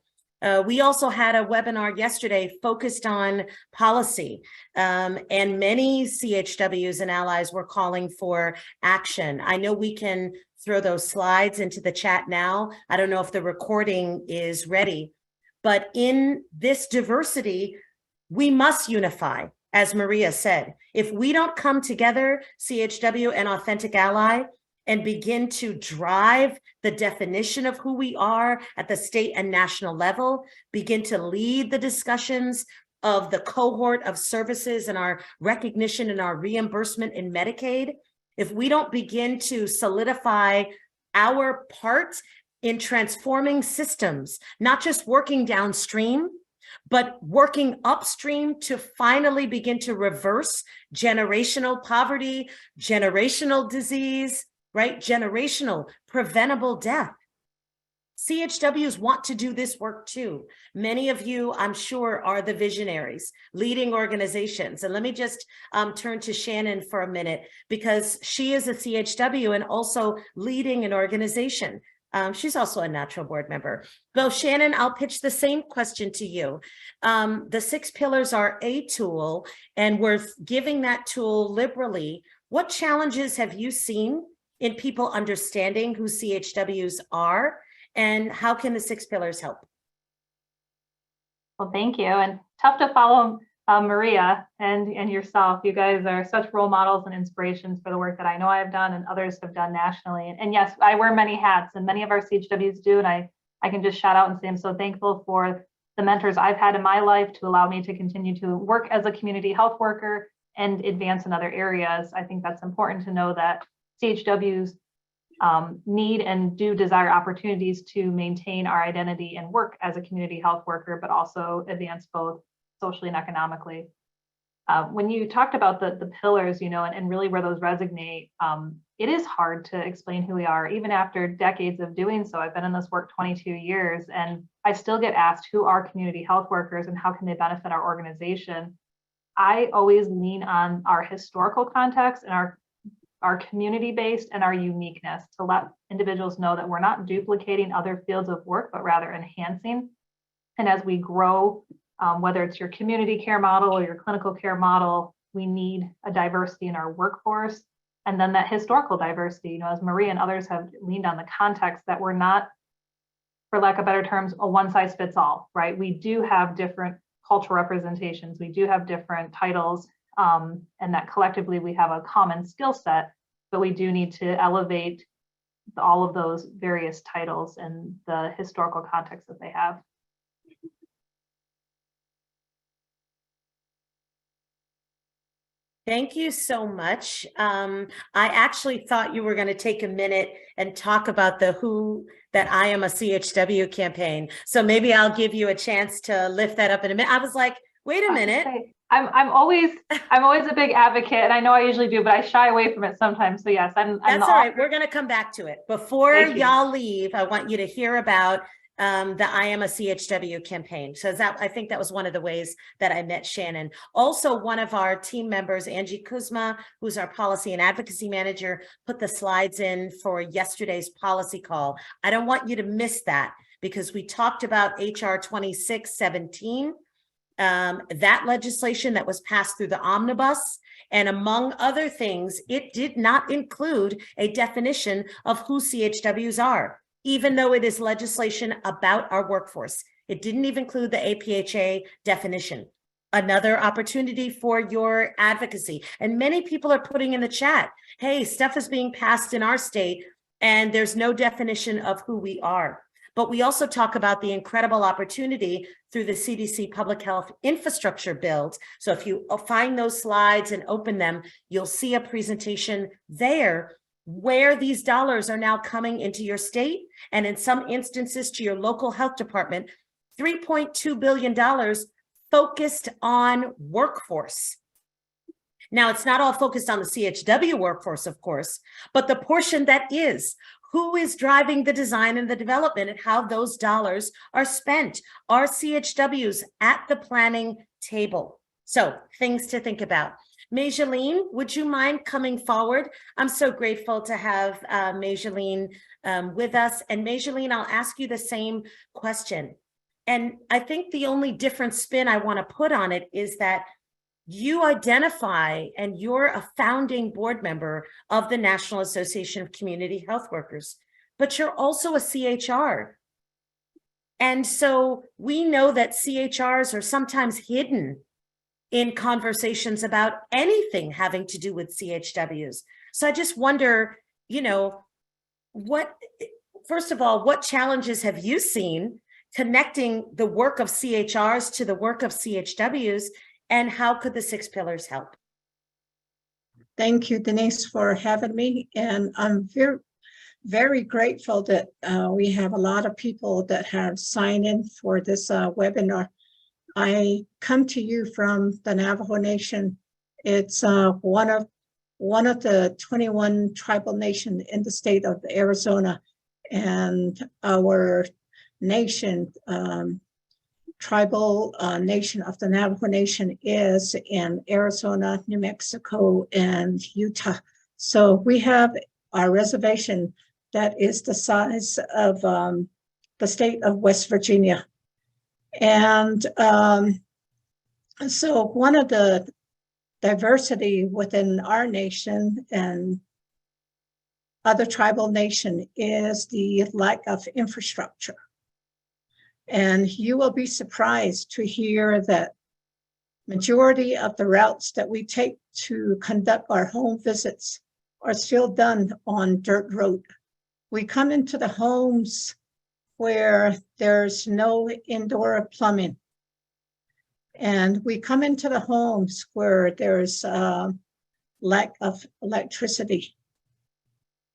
We also had a webinar yesterday focused on policy, and many CHWs and allies were calling for action. I know we can throw those slides into the chat now. I don't know if the recording is ready, but in this diversity, we must unify, as Maria said. If we don't come together, CHW and Authentic Ally, and begin to drive the definition of who we are at the state and national level, begin to lead the discussions of the cohort of services and our recognition and our reimbursement in Medicaid, if we don't begin to solidify our part in transforming systems, not just working downstream, but working upstream to finally begin to reverse generational poverty, generational disease, right? Generational preventable death. CHWs want to do this work too. Many of you, I'm sure, are the visionaries leading organizations. And let me just turn to Shannon for a minute, because she is a CHW and also leading an organization. She's also a NACHW board member. Well, Shannon, I'll pitch the same question to you. The 6 pillars are a tool, and we're giving that tool liberally. What challenges have you seen in people understanding who CHWs are, and how can the 6 pillars help? Well, thank you. And tough to follow Maria and yourself. You guys are such role models and inspirations for the work that I know I've done and others have done nationally. And yes, I wear many hats, and many of our CHWs do. And I can just shout out and say I'm so thankful for the mentors I've had in my life to allow me to continue to work as a community health worker and advance in other areas. I think that's important to know that CHWs need and do desire opportunities to maintain our identity and work as a community health worker, but also advance both socially and economically. When you talked about the pillars, you know, and really where those resonate, it is hard to explain who we are, even after decades of doing so. I've been in this work 22 years, and I still get asked who are community health workers and how can they benefit our organization. I always lean on our historical context and our community-based and our uniqueness to let individuals know that we're not duplicating other fields of work, but rather enhancing. And as we grow, whether it's your community care model or your clinical care model, we need a diversity in our workforce. And then that historical diversity, you know, as Maria and others have leaned on the context that we're not, for lack of better terms, a one size fits all, right? We do have different cultural representations. We do have different titles and that collectively we have a common skill set, but we do need to elevate all of those various titles and the historical context that they have. Thank you so much. I actually thought you were going to take a minute and talk about the Who That I Am a CHW campaign. So maybe I'll give you a chance to lift that up in a minute. I was like, wait a minute. I'm always a big advocate, and I know I usually do, but I shy away from it sometimes. So yes, I'm That's all right. We're going to come back to it. Before y'all leave, I want you to hear about the I Am a CHW campaign. So I think that was one of the ways that I met Shannon. Also, one of our team members, Angie Kuzma, who's our policy and advocacy manager, put the slides in for yesterday's policy call. I don't want you to miss that because we talked about HR 2617, that legislation that was passed through the omnibus. And among other things, it did not include a definition of who CHWs are, even though it is legislation about our workforce. It didn't even include the APHA definition. Another opportunity for your advocacy. And many people are putting in the chat, hey, stuff is being passed in our state and there's no definition of who we are. But we also talk about the incredible opportunity through the CDC public health infrastructure build. So if you find those slides and open them, you'll see a presentation there where these dollars are now coming into your state, and in some instances to your local health department, $3.2 billion focused on workforce. Now, it's not all focused on the CHW workforce, of course, but the portion that is, who is driving the design and the development and how those dollars are spent? Are CHWs at the planning table? So things to think about. Majaline, would you mind coming forward? I'm so grateful to have Majaline with us. And Majaline, I'll ask you the same question. And I think the only different spin I want to put on it is that you identify and you're a founding board member of the National Association of Community Health Workers, but you're also a CHR. And so we know that CHRs are sometimes hidden in conversations about anything having to do with CHWs. So I just wonder, you know, first of all, what challenges have you seen connecting the work of CHRs to the work of CHWs, and how could the 6 pillars help? Thank you, Denise, for having me. And I'm very, very grateful that we have a lot of people that have signed in for this webinar. I come to you from the Navajo Nation. It's one of the 21 tribal nations in the state of Arizona, and our nation, tribal nation of the Navajo Nation, is in Arizona, New Mexico, and Utah. So we have our reservation that is the size of the state of West Virginia. And so one of the diversity within our nation and other tribal nation is the lack of infrastructure. And you will be surprised to hear that majority of the routes that we take to conduct our home visits are still done on dirt road. We come into the homes where there's no indoor plumbing. And we come into the homes where there's lack of electricity.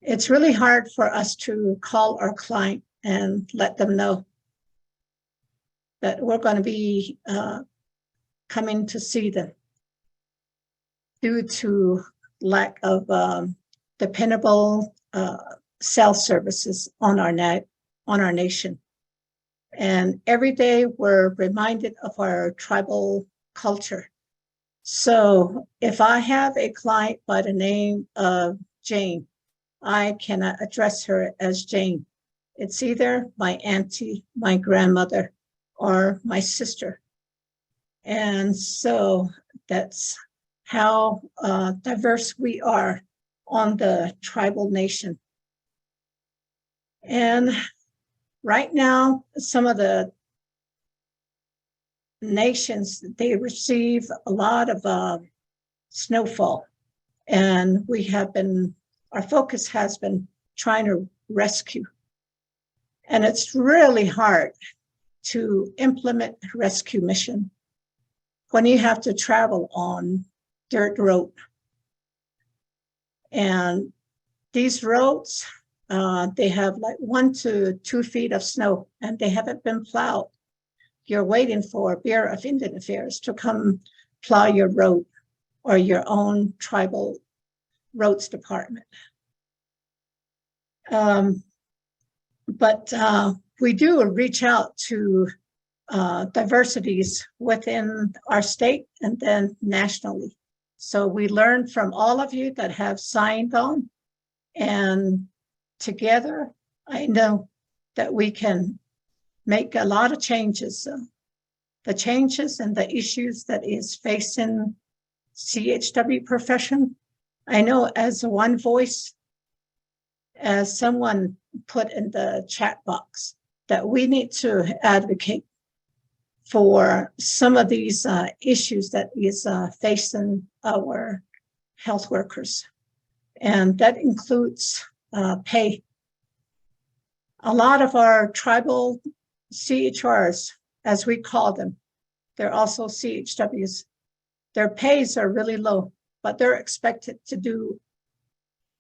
It's really hard for us to call our client and let them know that we're going to be coming to see them due to lack of dependable cell services on our nation. And every day we're reminded of our tribal culture. So if I have a client by the name of Jane, I cannot address her as Jane. It's either my auntie, my grandmother, or my sister. And so that's how diverse we are on the tribal nation. And right now, some of the nations, they receive a lot of snowfall. And our focus has been trying to rescue. And it's really hard to implement rescue mission when you have to travel on dirt road. And these roads, they have like 1 to 2 feet of snow and they haven't been plowed. You're waiting for Bureau of Indian Affairs to come plow your road or your own tribal roads department. But we do reach out to diversities within our state and then nationally. So we learn from all of you that have signed on, and together I know that we can make a lot of changes. The changes and the issues that is facing CHW profession. I know as one voice, as someone put in the chat box, that we need to advocate for some of these issues that is facing our health workers. And that includes pay. A lot of our tribal CHRs, as we call them, they're also CHWs. Their pays are really low, but they're expected to do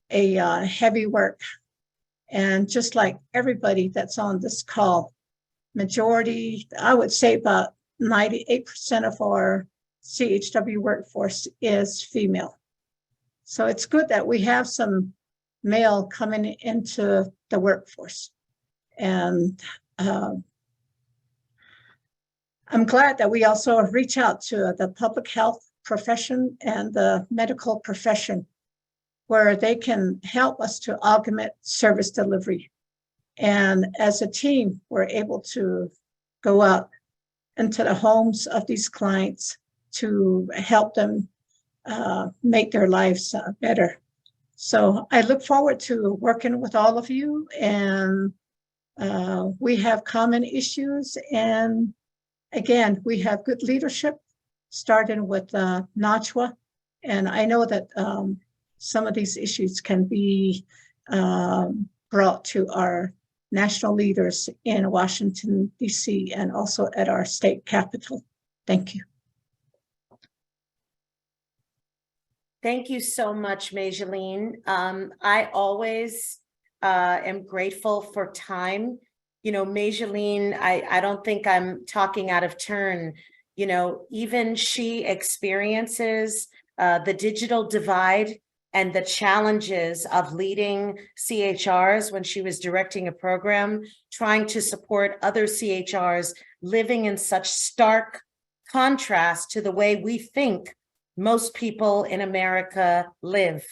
a heavy work. And just like everybody that's on this call, majority, I would say about 98% of our CHW workforce is female. So it's good that we have some male coming into the workforce. And I'm glad that we also reach out to the public health profession and the medical profession, where they can help us to augment service delivery. And as a team, we're able to go out into the homes of these clients to help them make their lives better. So I look forward to working with all of you, and we have common issues. And again, we have good leadership, starting with NACHW. And I know that some of these issues can be brought to our national leaders in Washington, D.C., and also at our state capitol. Thank you. Thank you so much, Majeline. I always am grateful for time. You know, Majeline, I don't think I'm talking out of turn. You know, even she experiences the digital divide and the challenges of leading CHRs when she was directing a program, trying to support other CHRs living in such stark contrast to the way we think most people in America live.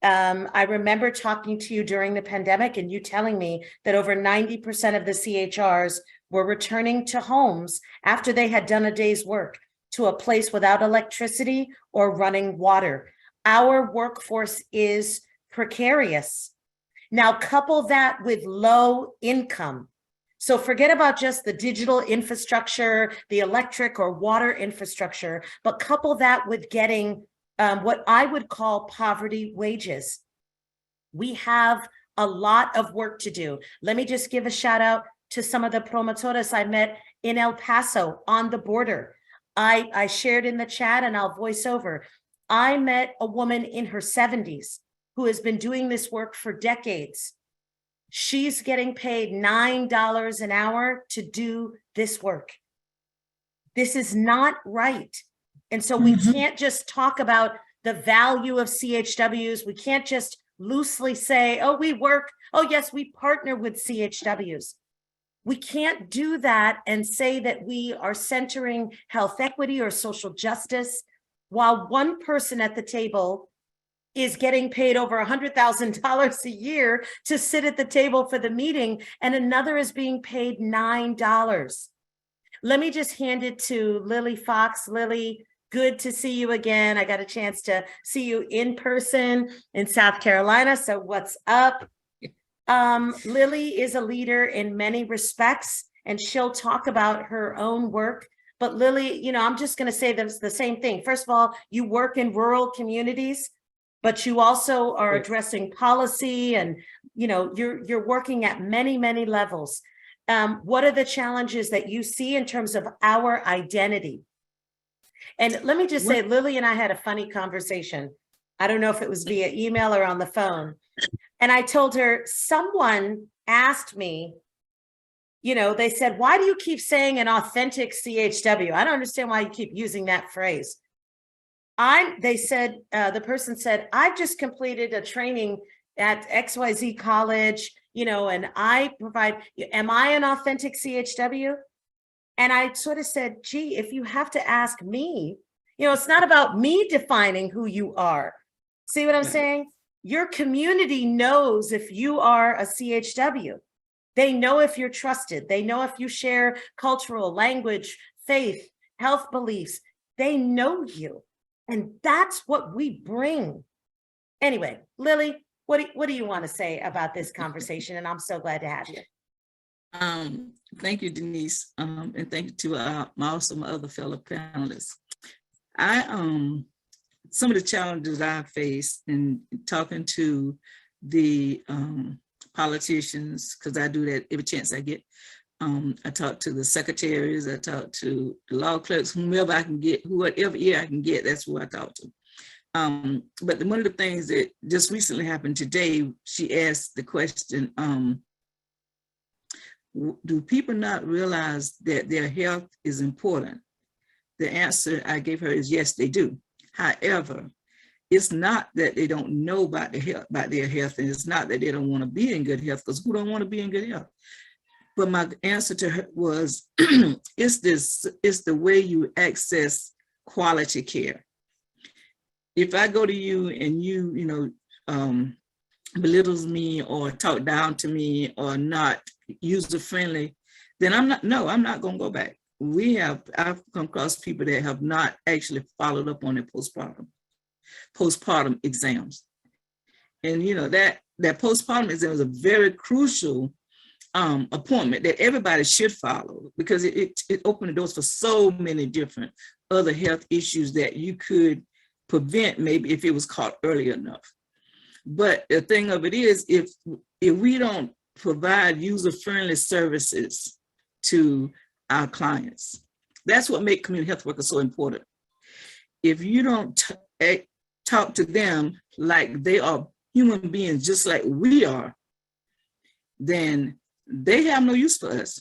I remember talking to you during the pandemic and you telling me that over 90% of the CHRs were returning to homes after they had done a day's work, to a place without electricity or running water. Our workforce is precarious. Now, couple that with low income. So forget about just the digital infrastructure, the electric or water infrastructure, but couple that with getting what I would call poverty wages. We have a lot of work to do. Let me just give a shout out to some of the promotoras I met in El Paso on the border. I shared in the chat, and I'll voice over. I met a woman in her 70s who has been doing this work for decades. She's getting paid $9 an hour to do this work. This is not right. And so we can't just talk about the value of CHWs. We can't just loosely say, oh, we work. Oh, yes, we partner with CHWs. We can't do that and say that we are centering health equity or social justice while one person at the table is getting paid over $100,000 a year to sit at the table for the meeting, and another is being paid $9. Let me just hand it to Lily Fox. Lily, good to see you again. I got a chance to see you in person in South Carolina. So what's up? Lily is a leader in many respects, and she'll talk about her own work But Lily, you know, I'm just going to say that's the same thing. First of all, you work in rural communities, but you also are addressing policy, and, you know, you're working at many, many levels. What are the challenges that you see in terms of our identity? And let me just say, Lily and I had a funny conversation. I don't know if it was via email or on the phone. And I told her, someone asked me, you know, they said, why do you keep saying an authentic CHW? I don't understand why you keep using that phrase. They said, the person said, I've just completed a training at XYZ college, you know, and I provide, am I an authentic CHW? And I sort of said, gee, if you have to ask me, you know, it's not about me defining who you are. See what I'm saying? Your community knows if you are a CHW. They know if you're trusted. They know if you share cultural, language, faith, health beliefs. They know you. And that's what we bring. Anyway, Lily, what do you want to say about this conversation? And I'm so glad to have you. Thank you, Denise. And thank you to my other fellow panelists. Some of the challenges I face in talking to the politicians, because I do that every chance I get. I talk to the secretaries, I talk to the law clerks, whomever I can get, whatever ear I can get, that's who I talk to. But one of the things that just recently happened today, she asked the question, do people not realize that their health is important? The answer I gave her is yes, they do. However, it's not that they don't know about their health, and it's not that they don't want to be in good health, because who don't want to be in good health? But my answer to her was, it's the way you access quality care. If I go to you and you belittles me or talk down to me or not user-friendly, then I'm not going to go back. I've come across people that have not actually followed up on their postpartum exams. And you know, that postpartum exam is a very crucial appointment that everybody should follow, because it opened the doors for so many different other health issues that you could prevent, maybe if it was caught early enough. But the thing of it is, if we don't provide user-friendly services to our clients, that's what makes community health workers so important. If you don't talk to them like they are human beings just like we are, then they have no use for us.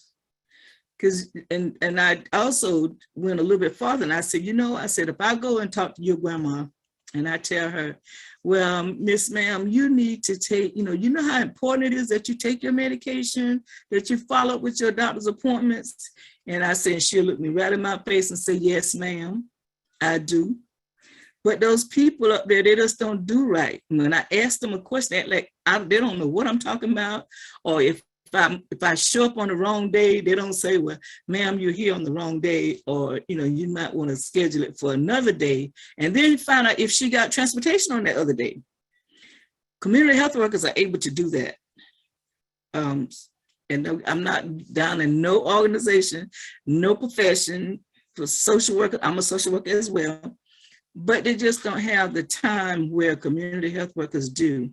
And I also went a little bit farther, and I said, if I go and talk to your grandma and I tell her, well, Miss Ma'am, you need to take, you know how important it is that you take your medication, that you follow up with your doctor's appointments. And I said, she'll look me right in my face and say, yes, ma'am, I do. But those people up there, they just don't do right. When I ask them a question, they don't know what I'm talking about. Or if I show up on the wrong day, they don't say, well, ma'am, you're here on the wrong day, or, you might want to schedule it for another day. And then you find out if she got transportation on that other day. Community health workers are able to do that. And I'm not down in no organization, no profession for social worker. I'm a social worker as well, but they just don't have the time where community health workers do.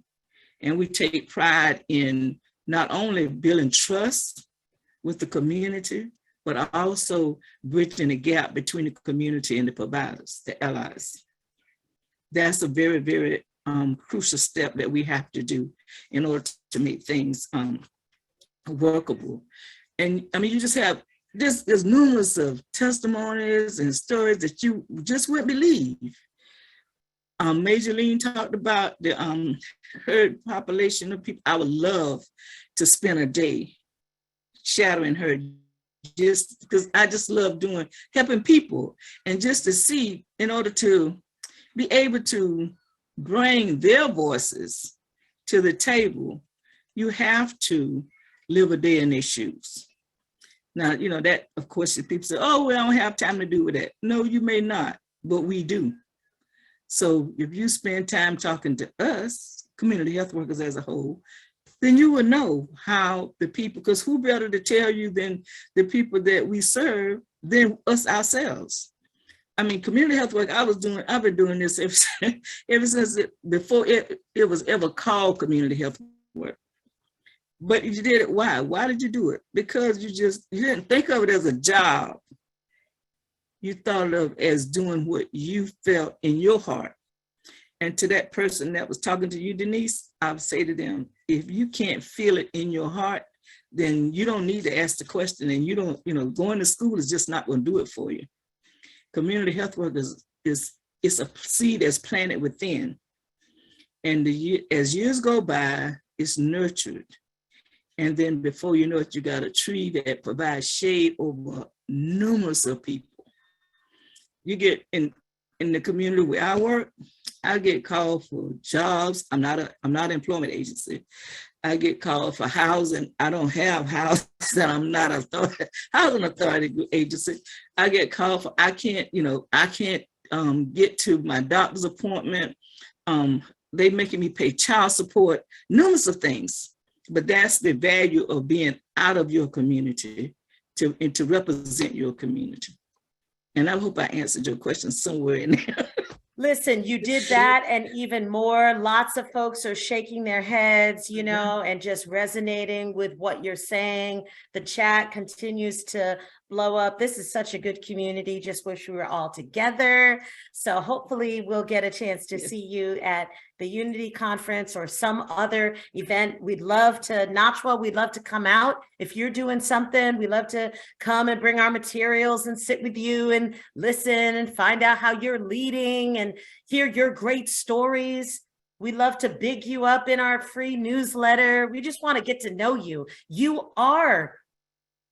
And we take pride in not only building trust with the community, but also bridging the gap between the community and the providers, the allies. That's a very, very crucial step that we have to do in order to make things workable. And I mean, you just have there's numerous of testimonies and stories that you just wouldn't believe. Major Lean talked about the herd population of people. I would love to spend a day shadowing her, just because I just love helping people, and just to see, in order to be able to bring their voices to the table, you have to live a day in their shoes. Now, that, of course, people say, oh, we don't have time to do with that. No, you may not, but we do. So if you spend time talking to us, community health workers as a whole, then you will know how the people, because who better to tell you than the people that we serve, than us ourselves. I mean, community health work, I've been doing this ever since before it was ever called community health work. But you did it, why? Why did you do it? Because you didn't think of it as a job. You thought of it as doing what you felt in your heart. And to that person that was talking to you, Denise, I would say to them, if you can't feel it in your heart, then you don't need to ask the question, and you don't, going to school is just not going to do it for you. Community health work is a seed that's planted within. And as years go by, it's nurtured. And then before you know it, you got a tree that provides shade over numerous of people. You get in the community where I work, I get called for jobs. I'm not an employment agency. I get called for housing. I don't have housing. I'm not a housing authority agency. I get called for, I can't get to my doctor's appointment. They making me pay child support, numerous of things. But that's the value of being out of your community to represent your community. And I hope I answered your question somewhere in there. Listen, you did that and even more. Lots of folks are shaking their heads, and just resonating with what you're saying. The chat continues to blow up. This is such a good community. Just wish we were all together. So hopefully we'll get a chance to see you at the Unity Conference or some other event. We'd love to, NACHW, we'd love to come out. If you're doing something, we'd love to come and bring our materials and sit with you and listen and find out how you're leading and hear your great stories. We love to big you up in our free newsletter. We just want to get to know you. You are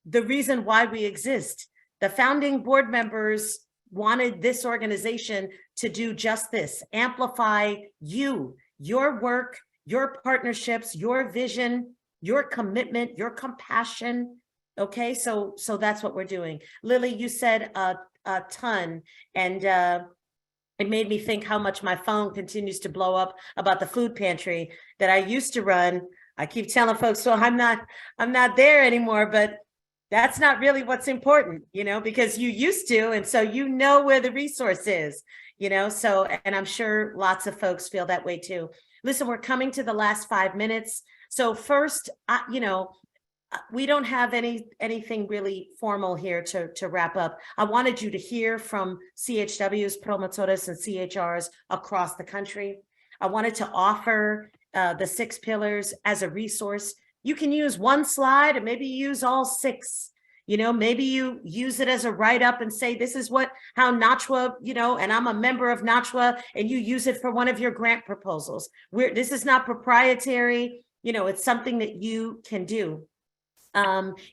the reason why we exist. The founding board members wanted this organization to do just this, amplify you, your work, your partnerships, your vision, your commitment, your compassion. Okay, so that's what we're doing. Lily, you said a ton, and it made me think how much my phone continues to blow up about the food pantry that I used to run. I keep telling folks, so I'm not there anymore, but that's not really what's important, because you used to, and so where the resource is, so, and I'm sure lots of folks feel that way too. Listen, we're coming to the last 5 minutes. So first, we don't have anything really formal here to wrap up. I wanted you to hear from CHWs, promotores, and CHRs across the country. I wanted to offer the 6 pillars as a resource. You can use one slide and maybe use all 6. Maybe you use it as a write-up and say, this is how NACHW, and I'm a member of NACHW, and you use it for one of your grant proposals. This is not proprietary, it's something that you can do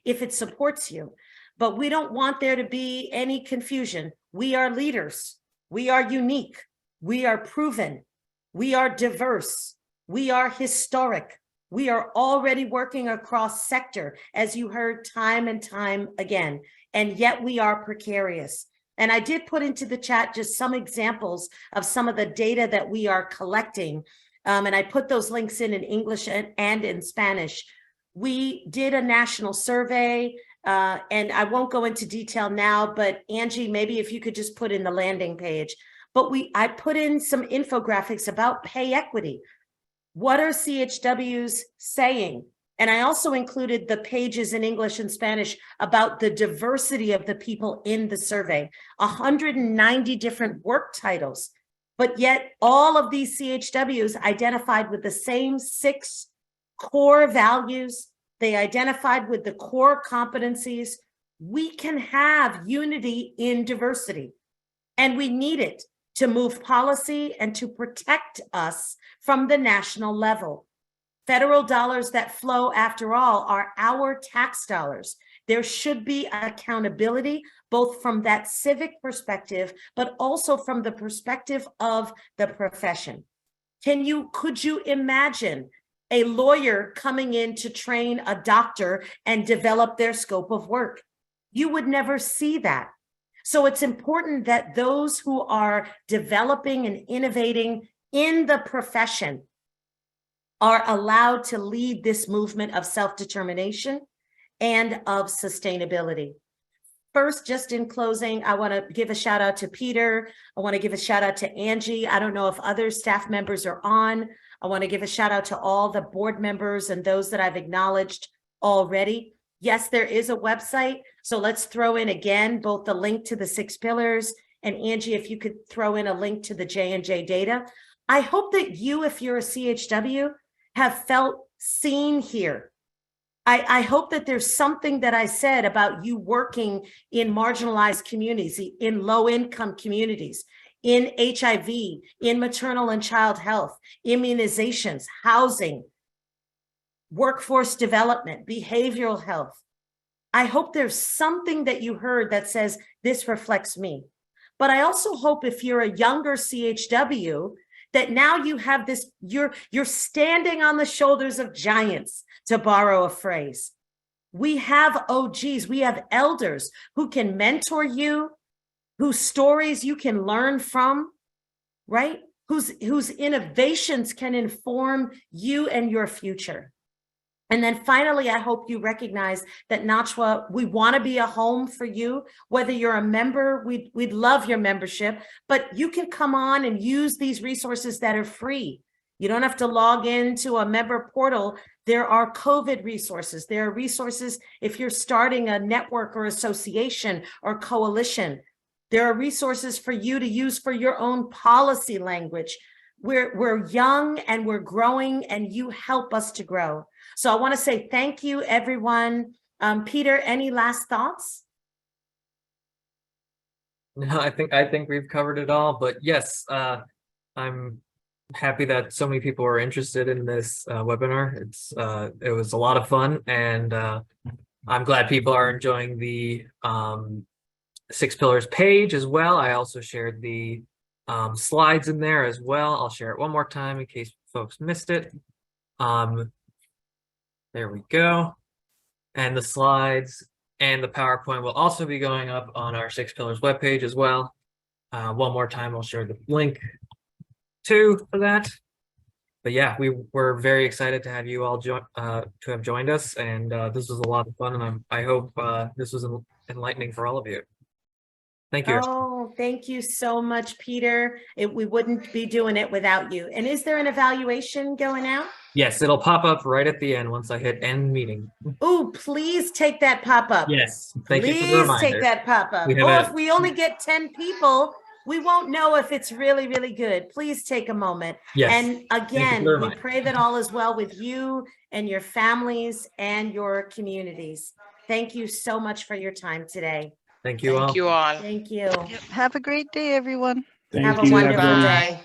if it supports you. But we don't want there to be any confusion. We are leaders. We are unique. We are proven. We are diverse. We are historic. We are already working across sector, as you heard time and time again, and yet we are precarious. And I did put into the chat just some examples of some of the data that we are collecting. And I put those links in English and in Spanish. We did a national survey, and I won't go into detail now, but Angie, maybe if you could just put in the landing page. But I put in some infographics about pay equity. What are CHWs saying? And I also included the pages in English and Spanish about the diversity of the people in the survey, 190 different work titles, but yet all of these CHWs identified with the same 6 core values. They identified with the core competencies. We can have unity in diversity, and we need it to move policy and to protect us from the national level. Federal dollars that flow, after all, are our tax dollars. There should be accountability, both from that civic perspective, but also from the perspective of the profession. Could you imagine a lawyer coming in to train a doctor and develop their scope of work? You would never see that. So it's important that those who are developing and innovating in the profession are allowed to lead this movement of self-determination and of sustainability. first, just in closing, I want to give a shout out to Peter. I want to give a shout out to Angie. I don't know if other staff members are on. I want to give a shout out to all the board members and those that I've acknowledged already. Yes, there is a website. So let's throw in again, both the link to the 6 pillars, and Angie, if you could throw in a link to the J&J data. I hope that you, if you're a CHW, have felt seen here. I hope that there's something that I said about you working in marginalized communities, in low-income communities, in HIV, in maternal and child health, immunizations, housing, workforce development, behavioral health. I hope there's something that you heard that says this reflects me. But I also hope if you're a younger CHW, that now you have this, you're standing on the shoulders of giants, to borrow a phrase. We have OGs, we have elders who can mentor you, whose stories you can learn from, right? Whose innovations can inform you and your future. And then finally, I hope you recognize that NACHW, we want to be a home for you. Whether you're a member, we'd love your membership, but you can come on and use these resources that are free. You don't have to log into a member portal. There are COVID resources. There are resources if you're starting a network or association or coalition. There are resources for you to use for your own policy language. We're young and we're growing, and you help us to grow. So I want to say thank you, everyone. Peter, any last thoughts? No, I think we've covered it all. But yes, I'm happy that so many people are interested in this webinar. It was a lot of fun, and I'm glad people are enjoying the 6 pillars page as well. I also shared the slides in there as well. I'll share it one more time in case folks missed it. There we go. And the slides and the PowerPoint will also be going up on our 6 pillars webpage as well. One more time, I'll share the link too for that. But yeah, we were very excited to have you all have joined us, and this was a lot of fun, and I hope this was enlightening for all of you. Thank you. Oh, thank you so much, Peter. We wouldn't be doing it without you. And is there an evaluation going out? Yes, it'll pop up right at the end once I hit end meeting. Oh, please take that pop up. Yes, thank you for the Please reminder. take that pop up. Or if we only get 10 people, we won't know if it's really, really good. Please take a moment. Yes. And again, we pray that all is well with you and your families and your communities. Thank you so much for your time today. Thank you all. Thank you all. Thank you. Yep. Have a great day, everyone. Have a wonderful day.